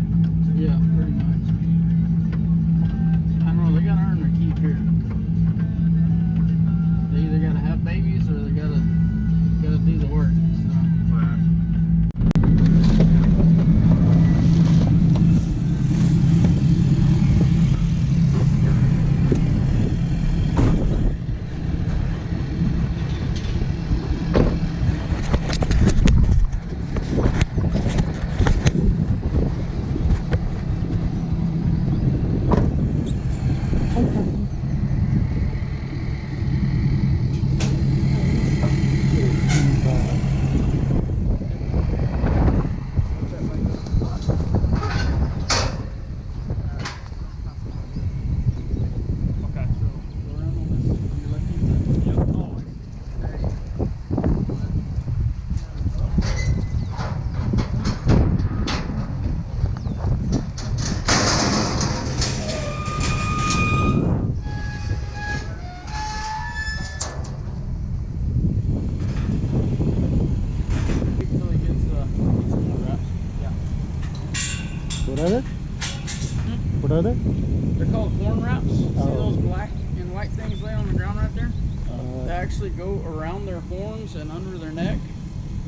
[SPEAKER 2] Yeah, pretty much. I don't know, they gotta earn their keep here. They either gotta have babies or they gotta do the work. So.
[SPEAKER 1] What are they? What are they?
[SPEAKER 2] They're called horn wraps. See those black and white things laying on the ground right there? They actually go around their horns and under their neck,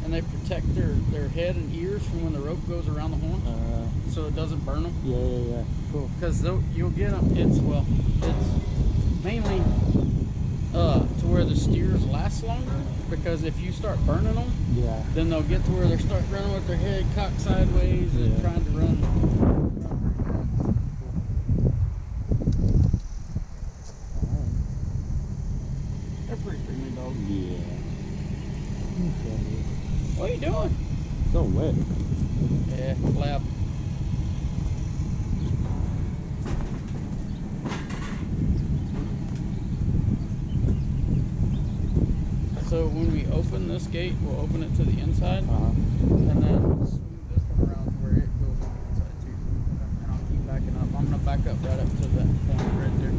[SPEAKER 2] and they protect their head and ears from when the rope goes around the horn, so it doesn't burn them.
[SPEAKER 1] Yeah. Cool.
[SPEAKER 2] Because you'll get them. It's mainly to where the steers last longer. Because if you start burning them, then they'll get to where they start running with their head cocked sideways and trying to run. They're pretty friendly dogs.
[SPEAKER 7] Yeah.
[SPEAKER 2] What are you doing?
[SPEAKER 7] So wet.
[SPEAKER 2] Yeah, lap. So when we open this gate, we'll open it to the inside, and then swing this one around to where it goes on the inside too. And I'll keep backing up. I'm gonna back up right up to that point right there.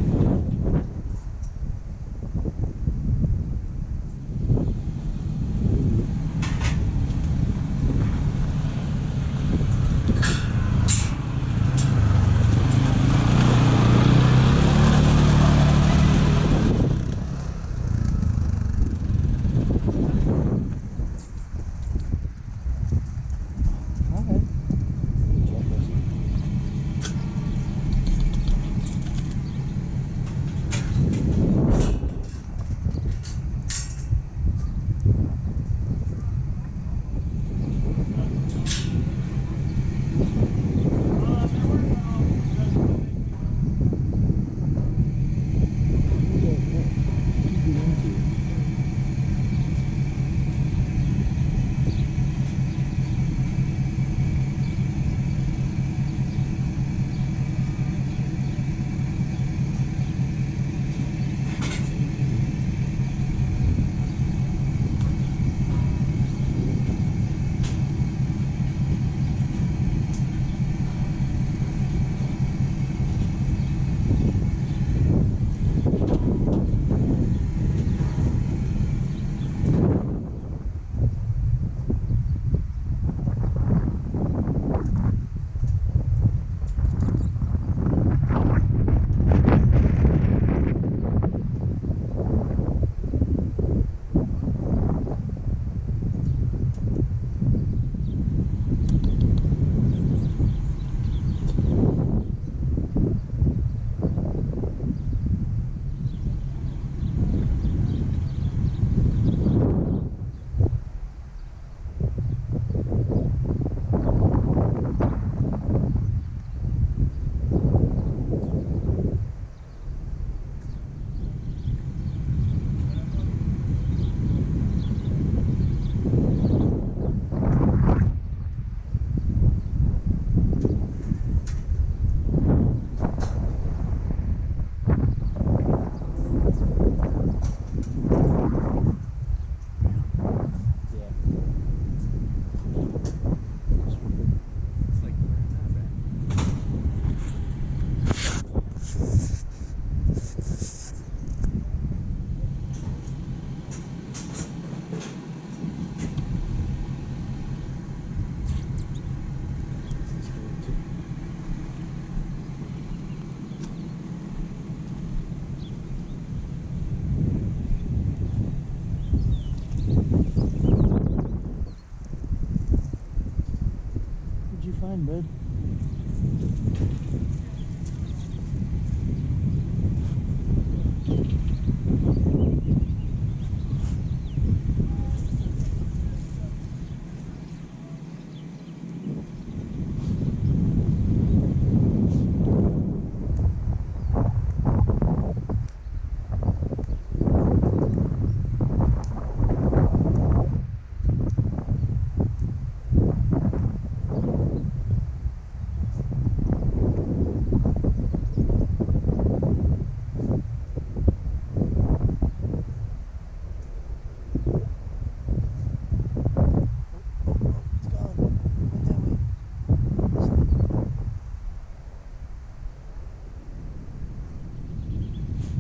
[SPEAKER 7] fine, bud.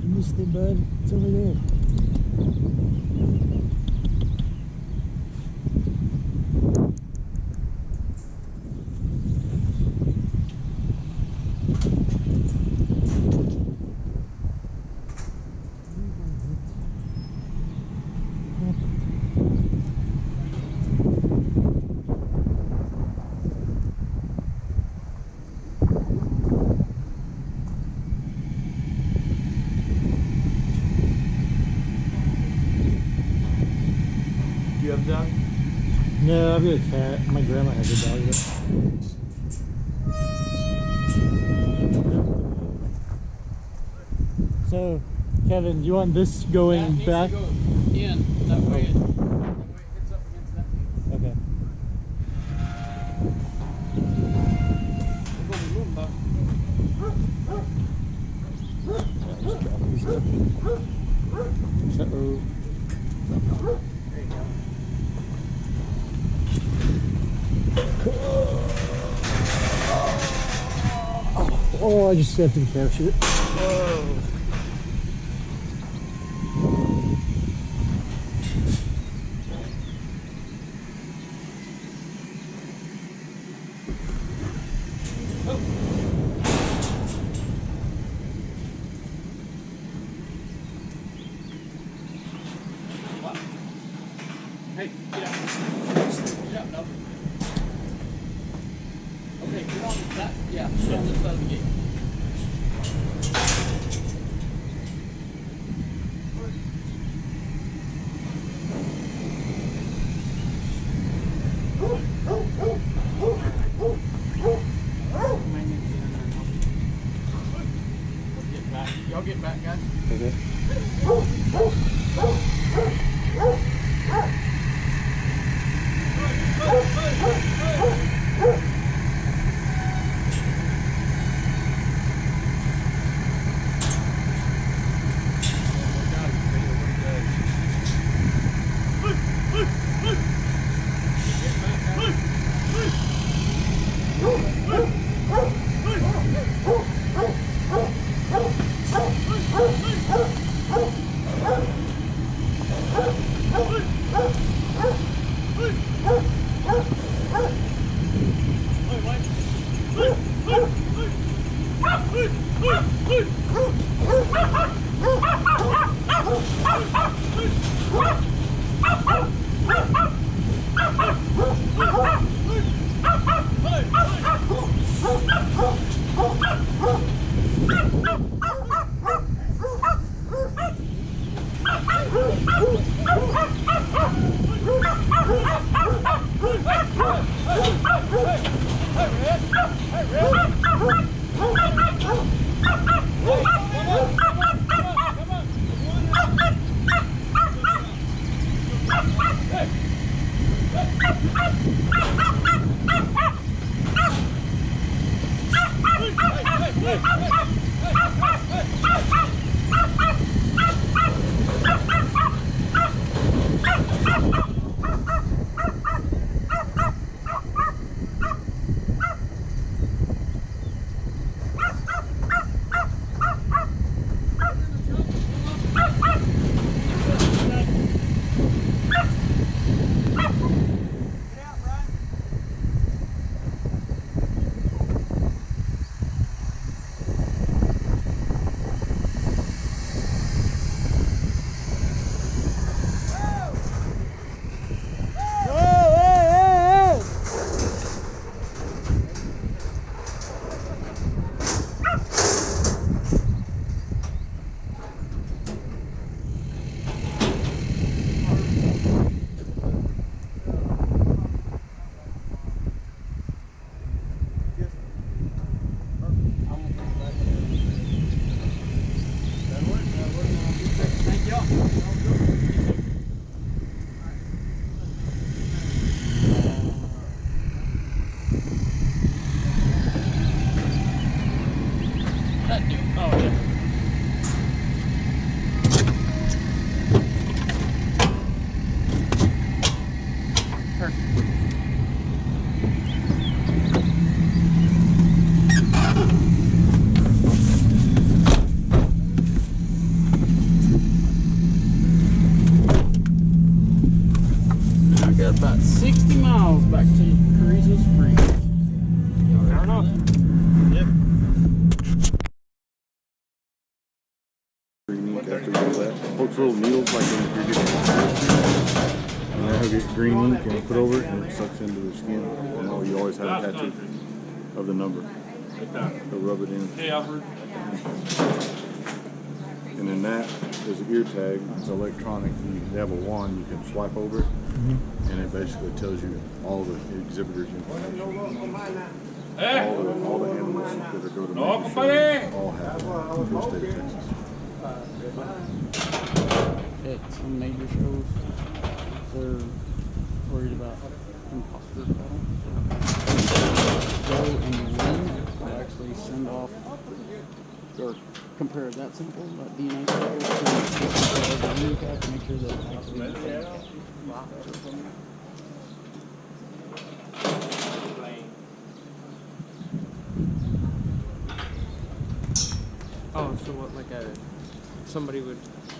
[SPEAKER 7] Missed it, bud. It's over there.
[SPEAKER 10] You have a dog?
[SPEAKER 7] No, I've got a cat. My grandma has a dog. So, Kevin, do you want this going back?
[SPEAKER 2] Go in, that way it hits up against that piece.
[SPEAKER 7] Okay.
[SPEAKER 2] We're going to move back.
[SPEAKER 7] Uh-oh.
[SPEAKER 2] There you go.
[SPEAKER 7] Oh, I just stepped in the parachute.
[SPEAKER 2] Hey, get out. Get out, no. Okay, get on that. Yeah, get on this side of the gate. Get back. Y'all get back, guys.
[SPEAKER 7] Okay.
[SPEAKER 2] perfectly. I got about 60 miles back to Carrizo Springs.
[SPEAKER 4] Fair enough.
[SPEAKER 9] Green ink after you do that. Pokes little needles like when you're getting and then he'll get green ink and put over it and it sucks into the skin. And you always have a tattoo of the number. He'll rub it in.
[SPEAKER 4] Hey, Alfred.
[SPEAKER 9] And then that is an ear tag. It's electronic. You have a wand, you can swipe over it, and it basically tells you all the exhibitors' information. All the animals that are going to make shows all have it in the state of Texas.
[SPEAKER 2] At some major shows, they're worried about imposter battle. Go and win, will actually send off or compare that sample, that DNA sample, to the green cap to make sure that it's actually the same cap.
[SPEAKER 7] Oh, so what, like somebody would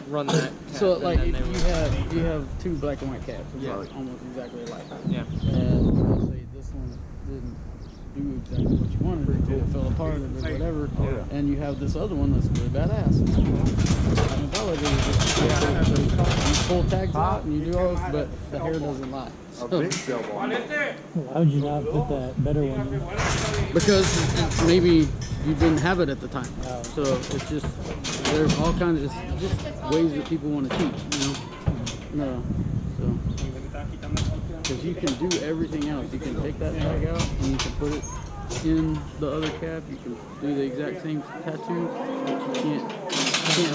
[SPEAKER 7] run that?
[SPEAKER 2] So
[SPEAKER 7] cap
[SPEAKER 2] like
[SPEAKER 7] and
[SPEAKER 2] if
[SPEAKER 7] then they
[SPEAKER 2] you have two black and white caps,
[SPEAKER 7] Yeah.
[SPEAKER 2] like almost exactly alike.
[SPEAKER 7] Yeah.
[SPEAKER 2] And let's say this one didn't do exactly what you wanted it to, it fell apart or whatever, and you have this other one that's really badass. I mean, probably you pull tags out and you do all this, but the hair doesn't lie. So,
[SPEAKER 11] Why would you not put that better one in?
[SPEAKER 2] because maybe you didn't have it at the time. So it's just, there's all kinds of just ways that people want to cheat, you know? No. So, because you can do everything else. You can take that tag out and you can put it in the other cap. You can do the exact same tattoo, but you can't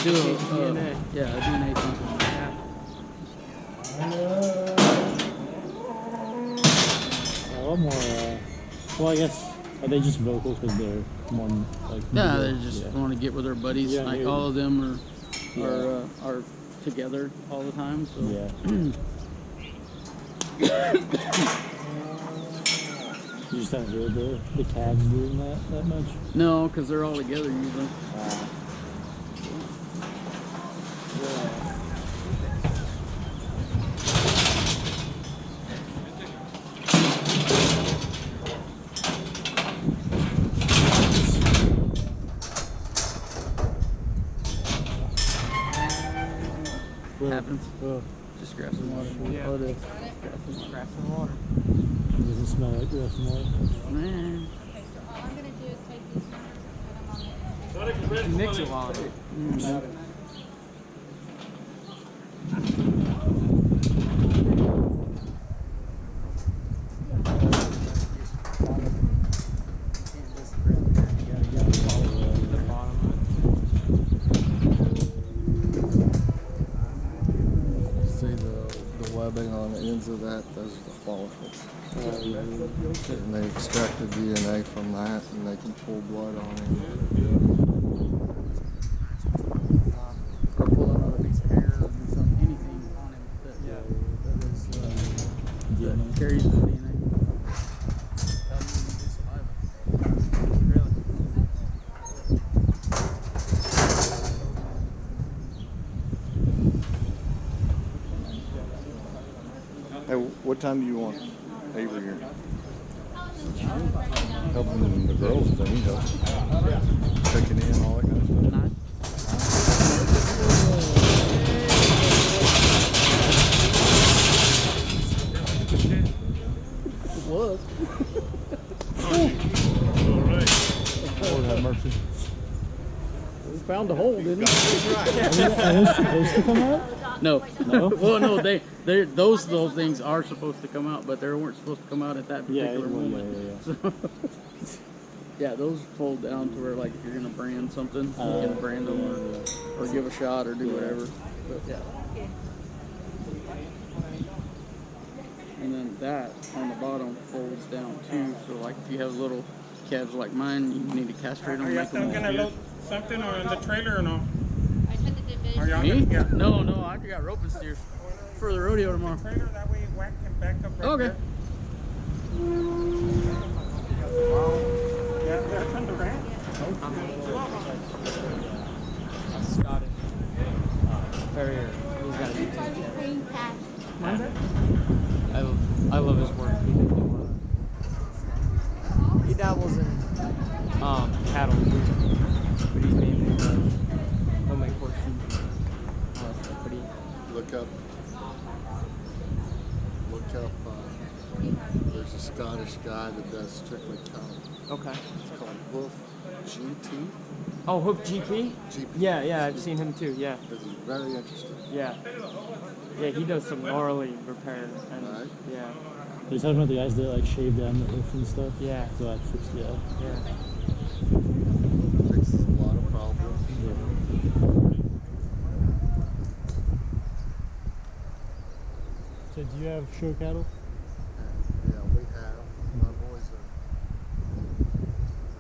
[SPEAKER 2] do a DNA. Yeah, a DNA sample.
[SPEAKER 11] A lot more, well, I guess, are they just vocal because they're more like...
[SPEAKER 2] Yeah, they just want to get with their buddies.
[SPEAKER 11] Yeah,
[SPEAKER 2] like
[SPEAKER 11] yeah.
[SPEAKER 2] all of them are together all the time. So.
[SPEAKER 11] Yeah. You just haven't heard the cabs doing that much?
[SPEAKER 2] No, because they're all together usually. Happens. Just grab some water.
[SPEAKER 7] Yeah.
[SPEAKER 2] Oh, it is.
[SPEAKER 7] grab some water.
[SPEAKER 11] Does it smell like grass and water?
[SPEAKER 2] Man.
[SPEAKER 5] Okay, so all I'm gonna do is take these numbers and put them on the
[SPEAKER 7] Mix it while it.
[SPEAKER 12] See the webbing on the ends of that, those are the follicles. And they extract the DNA from that and they can pull blood on it.
[SPEAKER 2] Or pull another piece of hair or do something, anything on him that carries the DNA.
[SPEAKER 9] Hey, what time do you want Avery here? Helping the girls if they need help. Checking in, all that kind of stuff.
[SPEAKER 2] It was.
[SPEAKER 11] Lord have mercy.
[SPEAKER 2] We found a hole, didn't we?
[SPEAKER 11] Are they supposed to come out?
[SPEAKER 2] No.
[SPEAKER 11] No?
[SPEAKER 2] Well, no, those little things are supposed to come out, but they weren't supposed to come out at that particular moment. So, yeah, those fold down to where, like, if you're gonna brand something, you can brand them or give a shot or do whatever. But yeah. And then that on the bottom folds down too. So, like, if you have little calves like mine, you need to castrate them.
[SPEAKER 13] Are you still gonna load something on the trailer or no?
[SPEAKER 5] I put the division.
[SPEAKER 13] Are y'all
[SPEAKER 2] Me?
[SPEAKER 13] gonna, yeah.
[SPEAKER 2] No, I got rope and steers for the rodeo tomorrow.
[SPEAKER 13] Trailer, that way whack can back up right
[SPEAKER 7] Okay.
[SPEAKER 13] there. Yeah, that's on the ranch.
[SPEAKER 7] Scottish Terrier. He's got a YouTube channel. I love his work. He dabbles in cattle, but he's mainly he'll make horseshoes. But he
[SPEAKER 12] Look up. There's a Scottish guy that does strictly cattle.
[SPEAKER 7] okay.
[SPEAKER 12] It's called Wolf GT.
[SPEAKER 7] Oh, Hook GP?
[SPEAKER 12] GP.
[SPEAKER 7] Yeah, I've seen him too. Yeah,
[SPEAKER 12] This is very interesting.
[SPEAKER 7] yeah. He does some gnarly repair and
[SPEAKER 12] Right.
[SPEAKER 7] yeah,
[SPEAKER 11] Are you talking about the guys that like shave down the hoof and stuff?
[SPEAKER 7] yeah,
[SPEAKER 11] So that fixed, yeah.
[SPEAKER 7] yeah.
[SPEAKER 12] Fixes a lot of problems.
[SPEAKER 11] So do you have show cattle?
[SPEAKER 12] Yeah, we have. My boys are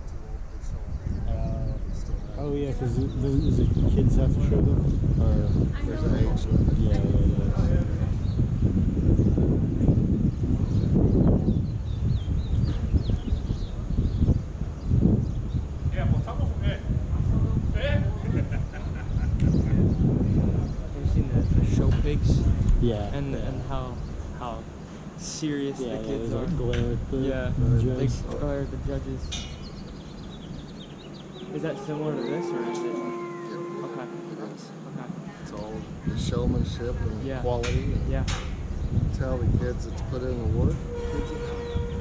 [SPEAKER 12] too old to show.
[SPEAKER 11] Oh yeah, because does the kids have to show them? Or
[SPEAKER 12] There's an age limit.
[SPEAKER 11] yeah.
[SPEAKER 13] Yeah, well, estamos bien.
[SPEAKER 7] Have you seen the show pigs
[SPEAKER 11] Yeah.
[SPEAKER 7] and how serious
[SPEAKER 11] Yeah,
[SPEAKER 7] the kids
[SPEAKER 11] there's
[SPEAKER 7] are?
[SPEAKER 11] like glare at the
[SPEAKER 7] They
[SPEAKER 11] judge.
[SPEAKER 7] glare at the judges. Is that similar to this or is it?
[SPEAKER 12] Yeah,
[SPEAKER 7] Okay.
[SPEAKER 12] it is.
[SPEAKER 7] Okay.
[SPEAKER 12] It's all the showmanship and
[SPEAKER 7] Yeah.
[SPEAKER 12] quality. And
[SPEAKER 7] Yeah.
[SPEAKER 12] tell the kids that's put in the work.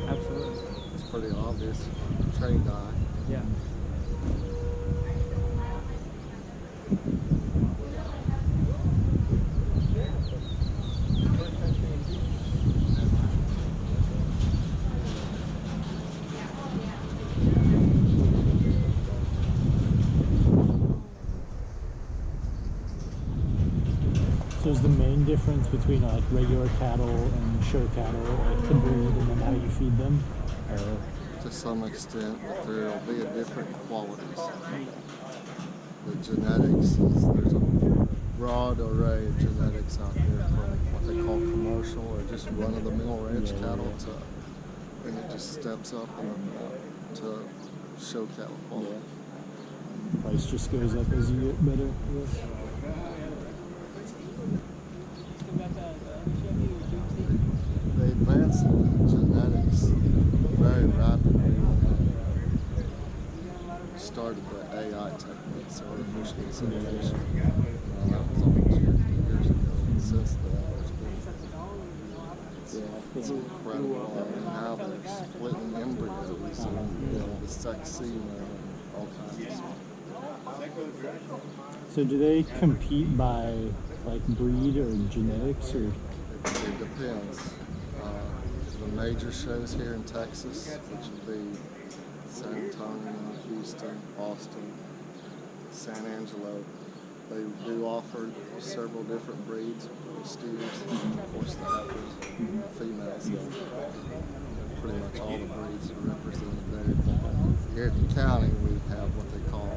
[SPEAKER 7] Absolutely.
[SPEAKER 12] It's pretty obvious. Trained eye.
[SPEAKER 7] Yeah.
[SPEAKER 11] So is the main difference between like regular cattle and show cattle like the breed and then how you feed them? Or
[SPEAKER 12] To some extent, but there'll be a different qualities. The genetics is, there's a broad array of genetics out there from what they call commercial or just run-of-the-mill ranch cattle to, and it just steps up and to show cattle quality.
[SPEAKER 11] price just goes up as you get better, I guess.
[SPEAKER 12] They advanced genetics very rapidly when they started the AI techniques, artificial insemination. That was almost 50 years ago. Since then, it's incredible. And now they're splitting embryos and the sex semen and all kinds of stuff.
[SPEAKER 11] So do they compete by like breed or genetics or?
[SPEAKER 12] It depends. The major shows here in Texas, which would be San Antonio, Houston, Austin, San Angelo, they do offer several different breeds of steers. Of course, the heifers, females. Pretty much all the breeds are represented there. Here at the county, we have what they call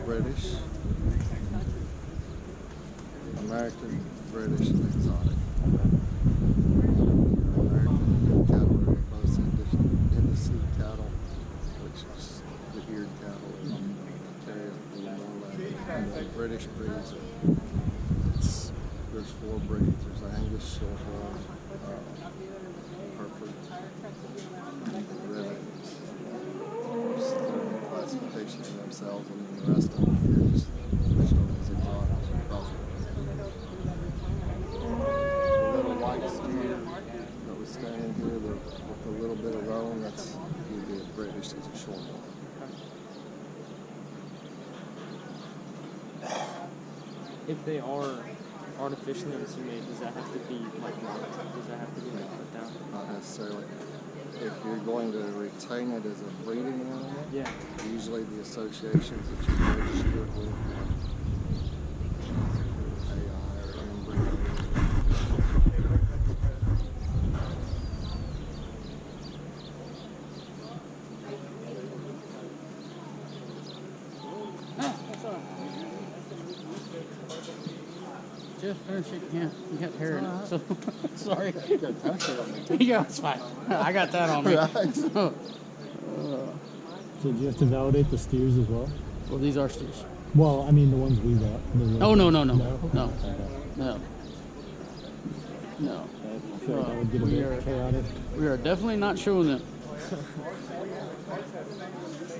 [SPEAKER 12] British, American, British, and exotic. American cattle are mostly indice cattle, which is the eared cattle and carry a little more land. And the British breeds there's 4 breeds. There's Angus, Shorthorn, Hereford, and Redlands. Of course, they're in classification of themselves, and then the rest of them here just shown as exotic crossbreeds. The little white steer that was standing here with a little bit of roan, that's would be a British, it's a short one.
[SPEAKER 7] If they are artificially inseminated, does that have to be like marked? Does that have to be like put down?
[SPEAKER 12] Not necessarily. If you're going to retain it as a breeding animal,
[SPEAKER 7] yeah,
[SPEAKER 12] usually the associations that you register with AI or embryo.
[SPEAKER 2] Just finish it. Yeah, you got hair in it. So sorry.
[SPEAKER 12] You got touch it on me.
[SPEAKER 2] Yeah, it's fine. I got that on me.
[SPEAKER 11] So do you have to validate the steers as well?
[SPEAKER 2] Well, these are steers.
[SPEAKER 11] Well, I mean the ones we got.
[SPEAKER 2] Oh no.
[SPEAKER 11] No.
[SPEAKER 2] I
[SPEAKER 11] feel like that would get a bit chaotic.
[SPEAKER 2] We are definitely not showing them.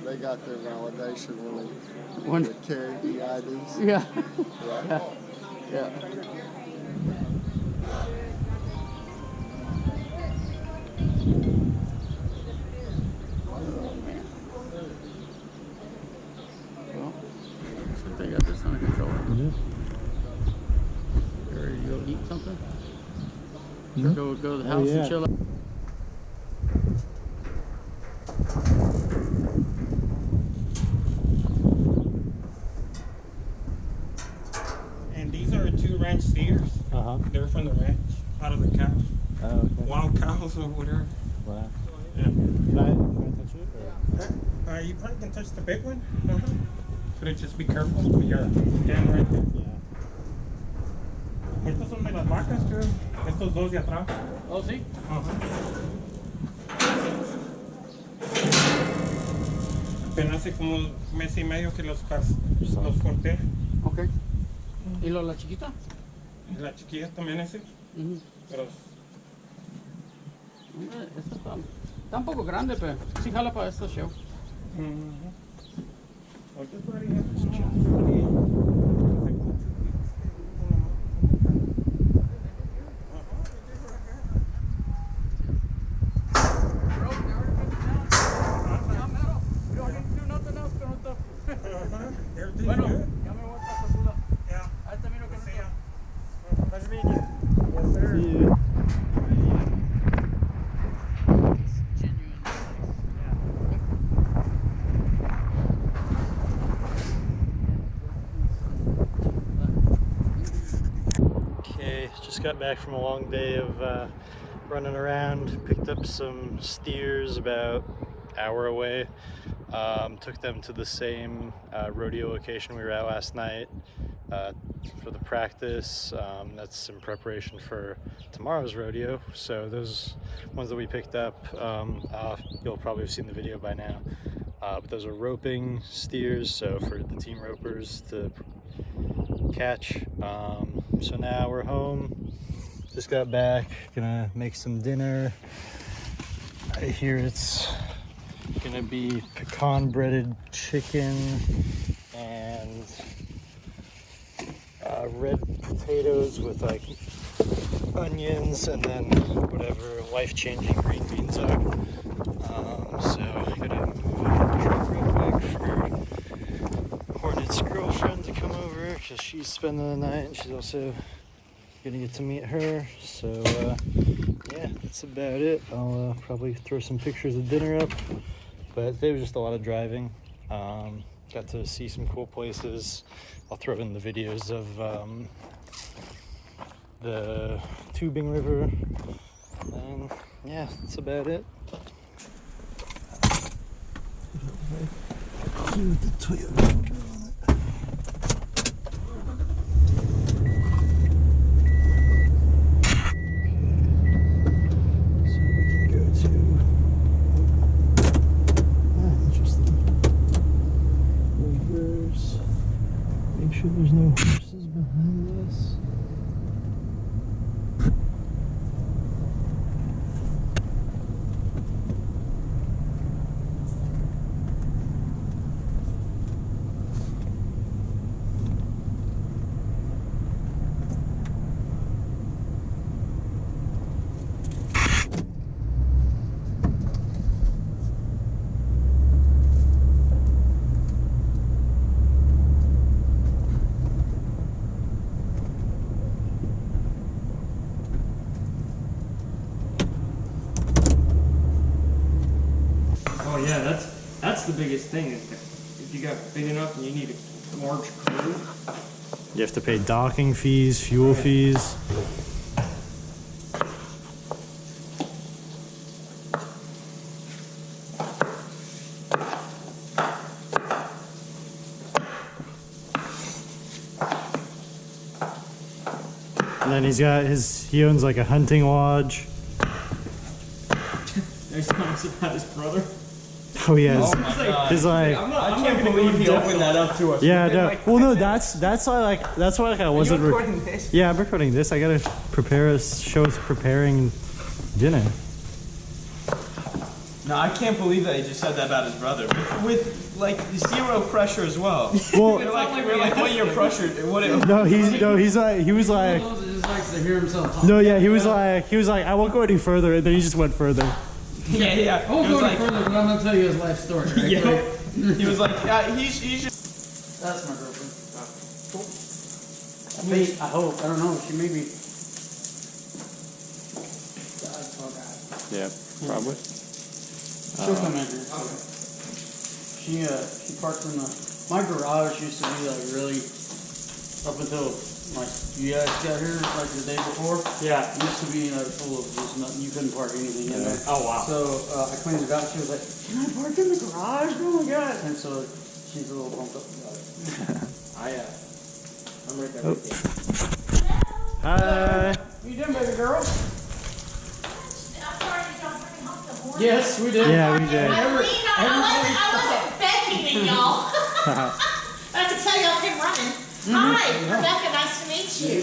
[SPEAKER 12] They got their validation when
[SPEAKER 2] When-
[SPEAKER 12] they carry the IDs.
[SPEAKER 2] Yeah.
[SPEAKER 12] Yeah.
[SPEAKER 2] Yeah. Well, looks like they got this under control.
[SPEAKER 11] Yeah.
[SPEAKER 2] You ready to go eat something?
[SPEAKER 11] Mhm.
[SPEAKER 2] Go to the
[SPEAKER 11] Oh,
[SPEAKER 2] house
[SPEAKER 11] yeah.
[SPEAKER 2] and chill out.
[SPEAKER 13] And these are 2 ranch steers.
[SPEAKER 11] Uh-huh.
[SPEAKER 13] They're from the ranch, out of the cows.
[SPEAKER 11] Oh, okay.
[SPEAKER 13] Wild cows or whatever.
[SPEAKER 11] Wow.
[SPEAKER 13] Yeah.
[SPEAKER 11] Can I touch it? Or?
[SPEAKER 13] You probably can touch the big one. But just be careful with your hand right there.
[SPEAKER 11] Yeah.
[SPEAKER 13] Estos son de las vacas, creo. Estos dos de atrás.
[SPEAKER 2] Oh, sí?
[SPEAKER 13] Apenas hace como un mes y medio que los corté.
[SPEAKER 2] Ok. ¿Y la chiquita?
[SPEAKER 13] La chiquilla también ese. Pero
[SPEAKER 2] Esta está un poco grande, pero sí jala para este show. Bueno, ya me voy para Cotulla. Ahí termino con esto.
[SPEAKER 13] Nice meeting you.
[SPEAKER 11] See you.
[SPEAKER 1] Okay, just got back from a long day of running around. Picked up some steers about an hour away. Took them to the same rodeo location we were at last night for the practice. That's in preparation for tomorrow's rodeo. So those ones that we picked up, you'll probably have seen the video by now. But those are roping steers, so for the team ropers to catch. So now we're home. Just got back, gonna make some dinner. I hear it's gonna be pecan breaded chicken and red potatoes with like onions and then whatever life-changing green beans are. So I gotta move out the truck real quick for Hornet's girlfriend to come over because she's spending the night and she's also gonna get to meet her. So yeah, that's about it. I'll probably throw some pictures of dinner up, but today was just a lot of driving. Got to see some cool places. I'll throw in the videos of the tubing river, and yeah, that's about it. With the Toyota. Make sure there's no horses behind us.
[SPEAKER 7] Oh yeah, that's the biggest thing. Is if you got big enough and you need a large crew.
[SPEAKER 1] You have to pay docking fees, fuel fees. And he owns like a hunting lodge.
[SPEAKER 7] There's talks about his brother.
[SPEAKER 1] Oh yeah,
[SPEAKER 7] Oh my God.
[SPEAKER 1] his like.
[SPEAKER 7] I can't believe he opened that up to us.
[SPEAKER 1] Yeah, no. Well, no, that's why I wasn't.
[SPEAKER 10] Are you recording this?
[SPEAKER 1] Yeah, I'm recording this. I gotta show us preparing dinner.
[SPEAKER 10] No, I can't believe that he just said that about his brother. With like zero pressure as well.
[SPEAKER 1] Well,
[SPEAKER 10] we're like, what your pressure?
[SPEAKER 1] He was like. No, yeah, he was like, I won't go any further, and then he just went further.
[SPEAKER 10] Yeah.
[SPEAKER 2] I won't go any further, but I'm gonna tell you his life story. Right?
[SPEAKER 10] Yeah. He was like, yeah, he's just.
[SPEAKER 2] That's my girlfriend. Cool. I hope. I don't know. She may be.
[SPEAKER 9] Yeah, probably.
[SPEAKER 2] She'll come in here. Okay. She parked in my garage used to be like really up until you guys got here like the day before.
[SPEAKER 7] Yeah.
[SPEAKER 2] It used to be full of just nothing. You couldn't park anything in there.
[SPEAKER 7] Oh wow.
[SPEAKER 2] So I cleaned it out. She was like, "Can I park in the garage? Oh my god!" And so she's a little pumped up about it.
[SPEAKER 7] I'm right there with you.
[SPEAKER 1] Hi.
[SPEAKER 2] What you doing, baby girl? Yes, we did.
[SPEAKER 1] Yeah, we did.
[SPEAKER 5] I wasn't begging y'all. I can tell y'all came running. Hi, Rebecca, nice to meet you.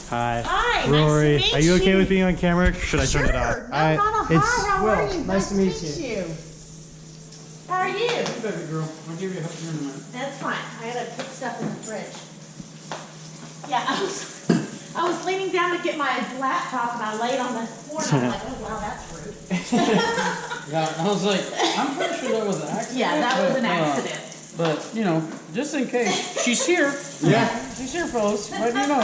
[SPEAKER 1] Hi.
[SPEAKER 5] Hi,
[SPEAKER 1] Rory,
[SPEAKER 5] nice to meet
[SPEAKER 1] are you okay
[SPEAKER 5] you.
[SPEAKER 1] with being on camera? Should I turn it off?
[SPEAKER 5] No, hi, how are you?
[SPEAKER 2] nice to meet
[SPEAKER 5] you. How are you?
[SPEAKER 2] Hey, baby girl, I'll give you a hug here in a minute.
[SPEAKER 5] That's fine. I gotta put stuff in the fridge. Yeah, I was leaning down to get my laptop and I laid on the floor and I'm like, oh wow, that's rude.
[SPEAKER 2] Yeah, I was like, I'm pretty sure that was an accident.
[SPEAKER 5] Yeah, that was an accident.
[SPEAKER 2] But, you know, just in case, she's here. Yeah. She's here, fellas. Right, you know.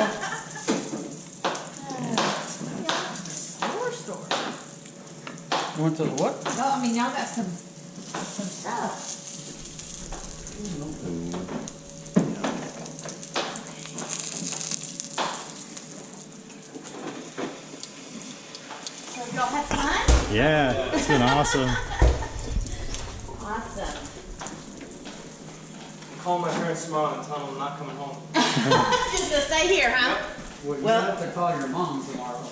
[SPEAKER 5] Store.
[SPEAKER 2] You went to the what?
[SPEAKER 5] Well, I mean, y'all got some stuff. So y'all have fun?
[SPEAKER 1] Yeah, it's been awesome.
[SPEAKER 5] Awesome.
[SPEAKER 7] Call my parents tomorrow and tell them I'm not coming home.
[SPEAKER 5] Just gonna stay here, huh?
[SPEAKER 2] Well, you have to call your mom tomorrow.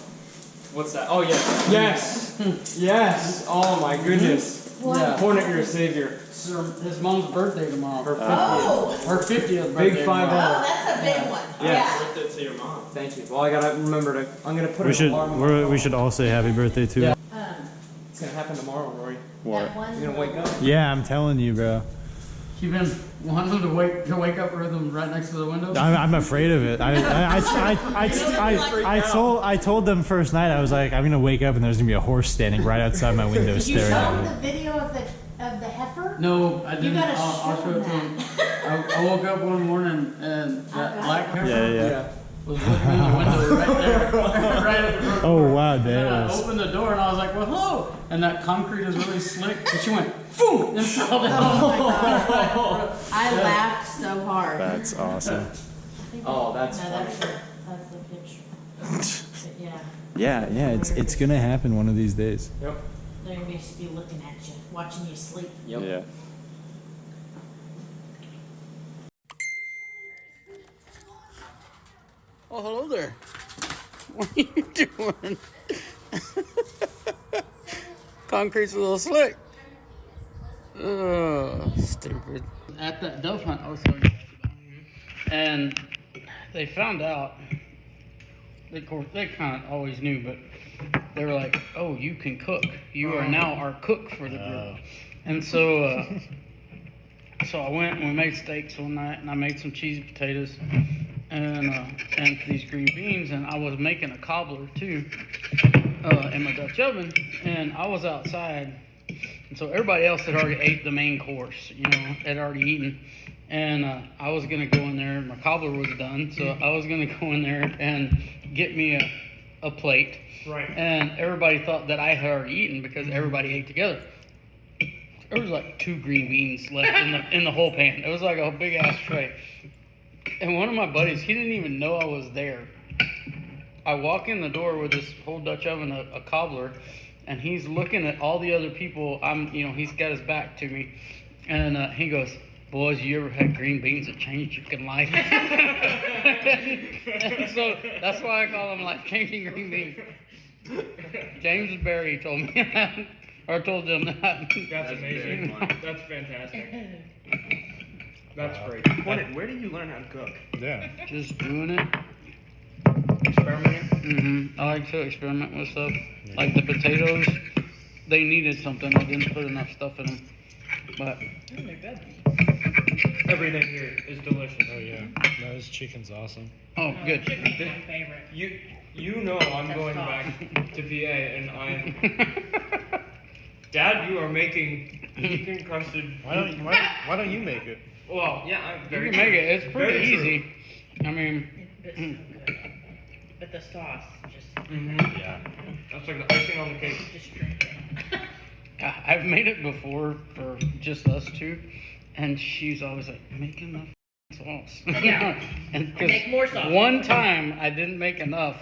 [SPEAKER 7] What's that? Oh yeah. Yes. Yes. Oh my goodness.
[SPEAKER 5] What?
[SPEAKER 2] Yeah.
[SPEAKER 7] Hornet, you're a savior.
[SPEAKER 2] It's his mom's birthday tomorrow.
[SPEAKER 7] Her 50th.
[SPEAKER 5] Oh!
[SPEAKER 2] Her 50th birthday.
[SPEAKER 7] Big 5-0.
[SPEAKER 5] Oh, that's a big one. Yeah.
[SPEAKER 7] Birthday to your mom. Thank you. Well, I gotta remember to. I'm gonna put
[SPEAKER 1] We
[SPEAKER 7] an alarm on my phone.
[SPEAKER 1] should all say happy birthday too.
[SPEAKER 2] Yeah.
[SPEAKER 7] It's gonna happen tomorrow, Rory.
[SPEAKER 1] What?
[SPEAKER 7] You're gonna wake up.
[SPEAKER 1] Yeah, I'm telling you, bro.
[SPEAKER 2] You've been wanting to wake up with him right next to the window?
[SPEAKER 1] I'm afraid of it. I told them first night, I was like, I'm gonna wake up and there's gonna be a horse standing right outside my window
[SPEAKER 5] Did you
[SPEAKER 1] staring
[SPEAKER 5] show
[SPEAKER 1] at
[SPEAKER 5] him
[SPEAKER 1] me.
[SPEAKER 5] the video of the heifer?
[SPEAKER 2] No, I didn't.
[SPEAKER 5] You gotta
[SPEAKER 2] I'll show it to him.
[SPEAKER 5] that.
[SPEAKER 2] I woke up one morning and that black heifer
[SPEAKER 1] Yeah.
[SPEAKER 2] was looking in the window right there, right at the front
[SPEAKER 1] Oh
[SPEAKER 2] door.
[SPEAKER 1] wow,
[SPEAKER 2] And then I
[SPEAKER 1] that
[SPEAKER 2] opened the door and I was like, well, hello. And that concrete is really slick. And she went, boom, and fell down.
[SPEAKER 5] I laughed so hard.
[SPEAKER 1] that's awesome.
[SPEAKER 7] Oh, that's
[SPEAKER 5] No,
[SPEAKER 7] funny.
[SPEAKER 5] that's the picture. But yeah,
[SPEAKER 1] Yeah, it's gonna happen one of these days.
[SPEAKER 7] Yep.
[SPEAKER 5] they're gonna be looking at you, watching you sleep.
[SPEAKER 7] Yep.
[SPEAKER 1] Yeah.
[SPEAKER 2] Oh, hello there. What are you doing? Concrete's a little slick. Stupid. At that dove hunt I was telling you about, and they found out, they kind of always knew, but they were like, oh, you can cook. You are now our cook for the grill. And so, so I went and we made steaks one night, and I made some cheesy potatoes and these green beans, and I was making a cobbler too in my Dutch oven, and I was outside, and so everybody else had already ate the main course, had already eaten, and I was gonna go in there. My cobbler was done, so I was gonna go in there and get me a plate,
[SPEAKER 7] Right.
[SPEAKER 2] and everybody thought that I had already eaten because everybody ate together. There was like 2 green beans left in the whole pan. It was like a big ass tray. And one of my buddies, he didn't even know I was there. I walk in the door with this whole Dutch oven, a cobbler, and he's looking at all the other people. He's got his back to me, and he goes, boys, you ever had green beans that changed your life? And so that's why I call them life-changing green beans. James Berry told me that, or told them that.
[SPEAKER 7] That's amazing. That's fantastic. That's great.
[SPEAKER 10] Where did you learn how to cook?
[SPEAKER 1] Yeah.
[SPEAKER 2] Just doing it.
[SPEAKER 7] Experimenting?
[SPEAKER 2] I like to experiment with stuff. Like the potatoes, they needed something. I didn't put enough stuff in them. But
[SPEAKER 7] Everything here is delicious.
[SPEAKER 1] Oh yeah. No, this chicken's awesome.
[SPEAKER 2] oh, good.
[SPEAKER 5] Chicken's my favorite.
[SPEAKER 7] You know I'm going back to PA and Dad, you are making pecan crusted.
[SPEAKER 1] Why don't you make it?
[SPEAKER 7] Well, yeah, I'm
[SPEAKER 2] You
[SPEAKER 7] very
[SPEAKER 2] can make it. It's pretty
[SPEAKER 7] Very true.
[SPEAKER 2] easy. I mean,
[SPEAKER 5] It's so good. But the sauce just
[SPEAKER 7] Yeah. That's like the icing on the cake.
[SPEAKER 5] just drink it.
[SPEAKER 2] I've made it before for just us two, and she's always like, make enough sauce.
[SPEAKER 5] Yeah.
[SPEAKER 2] And
[SPEAKER 5] Make more sauce.
[SPEAKER 2] One time I didn't make enough,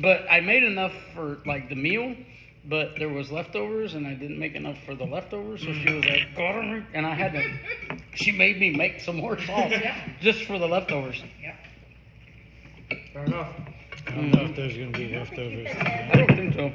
[SPEAKER 2] but I made enough for like the meal, but there was leftovers, and I didn't make enough for the leftovers, so she was like, gotta make, and I had to, she made me make some more sauce just for the leftovers.
[SPEAKER 5] Yep.
[SPEAKER 7] Fair enough.
[SPEAKER 1] I don't know if there's gonna be leftovers.
[SPEAKER 2] I don't think so.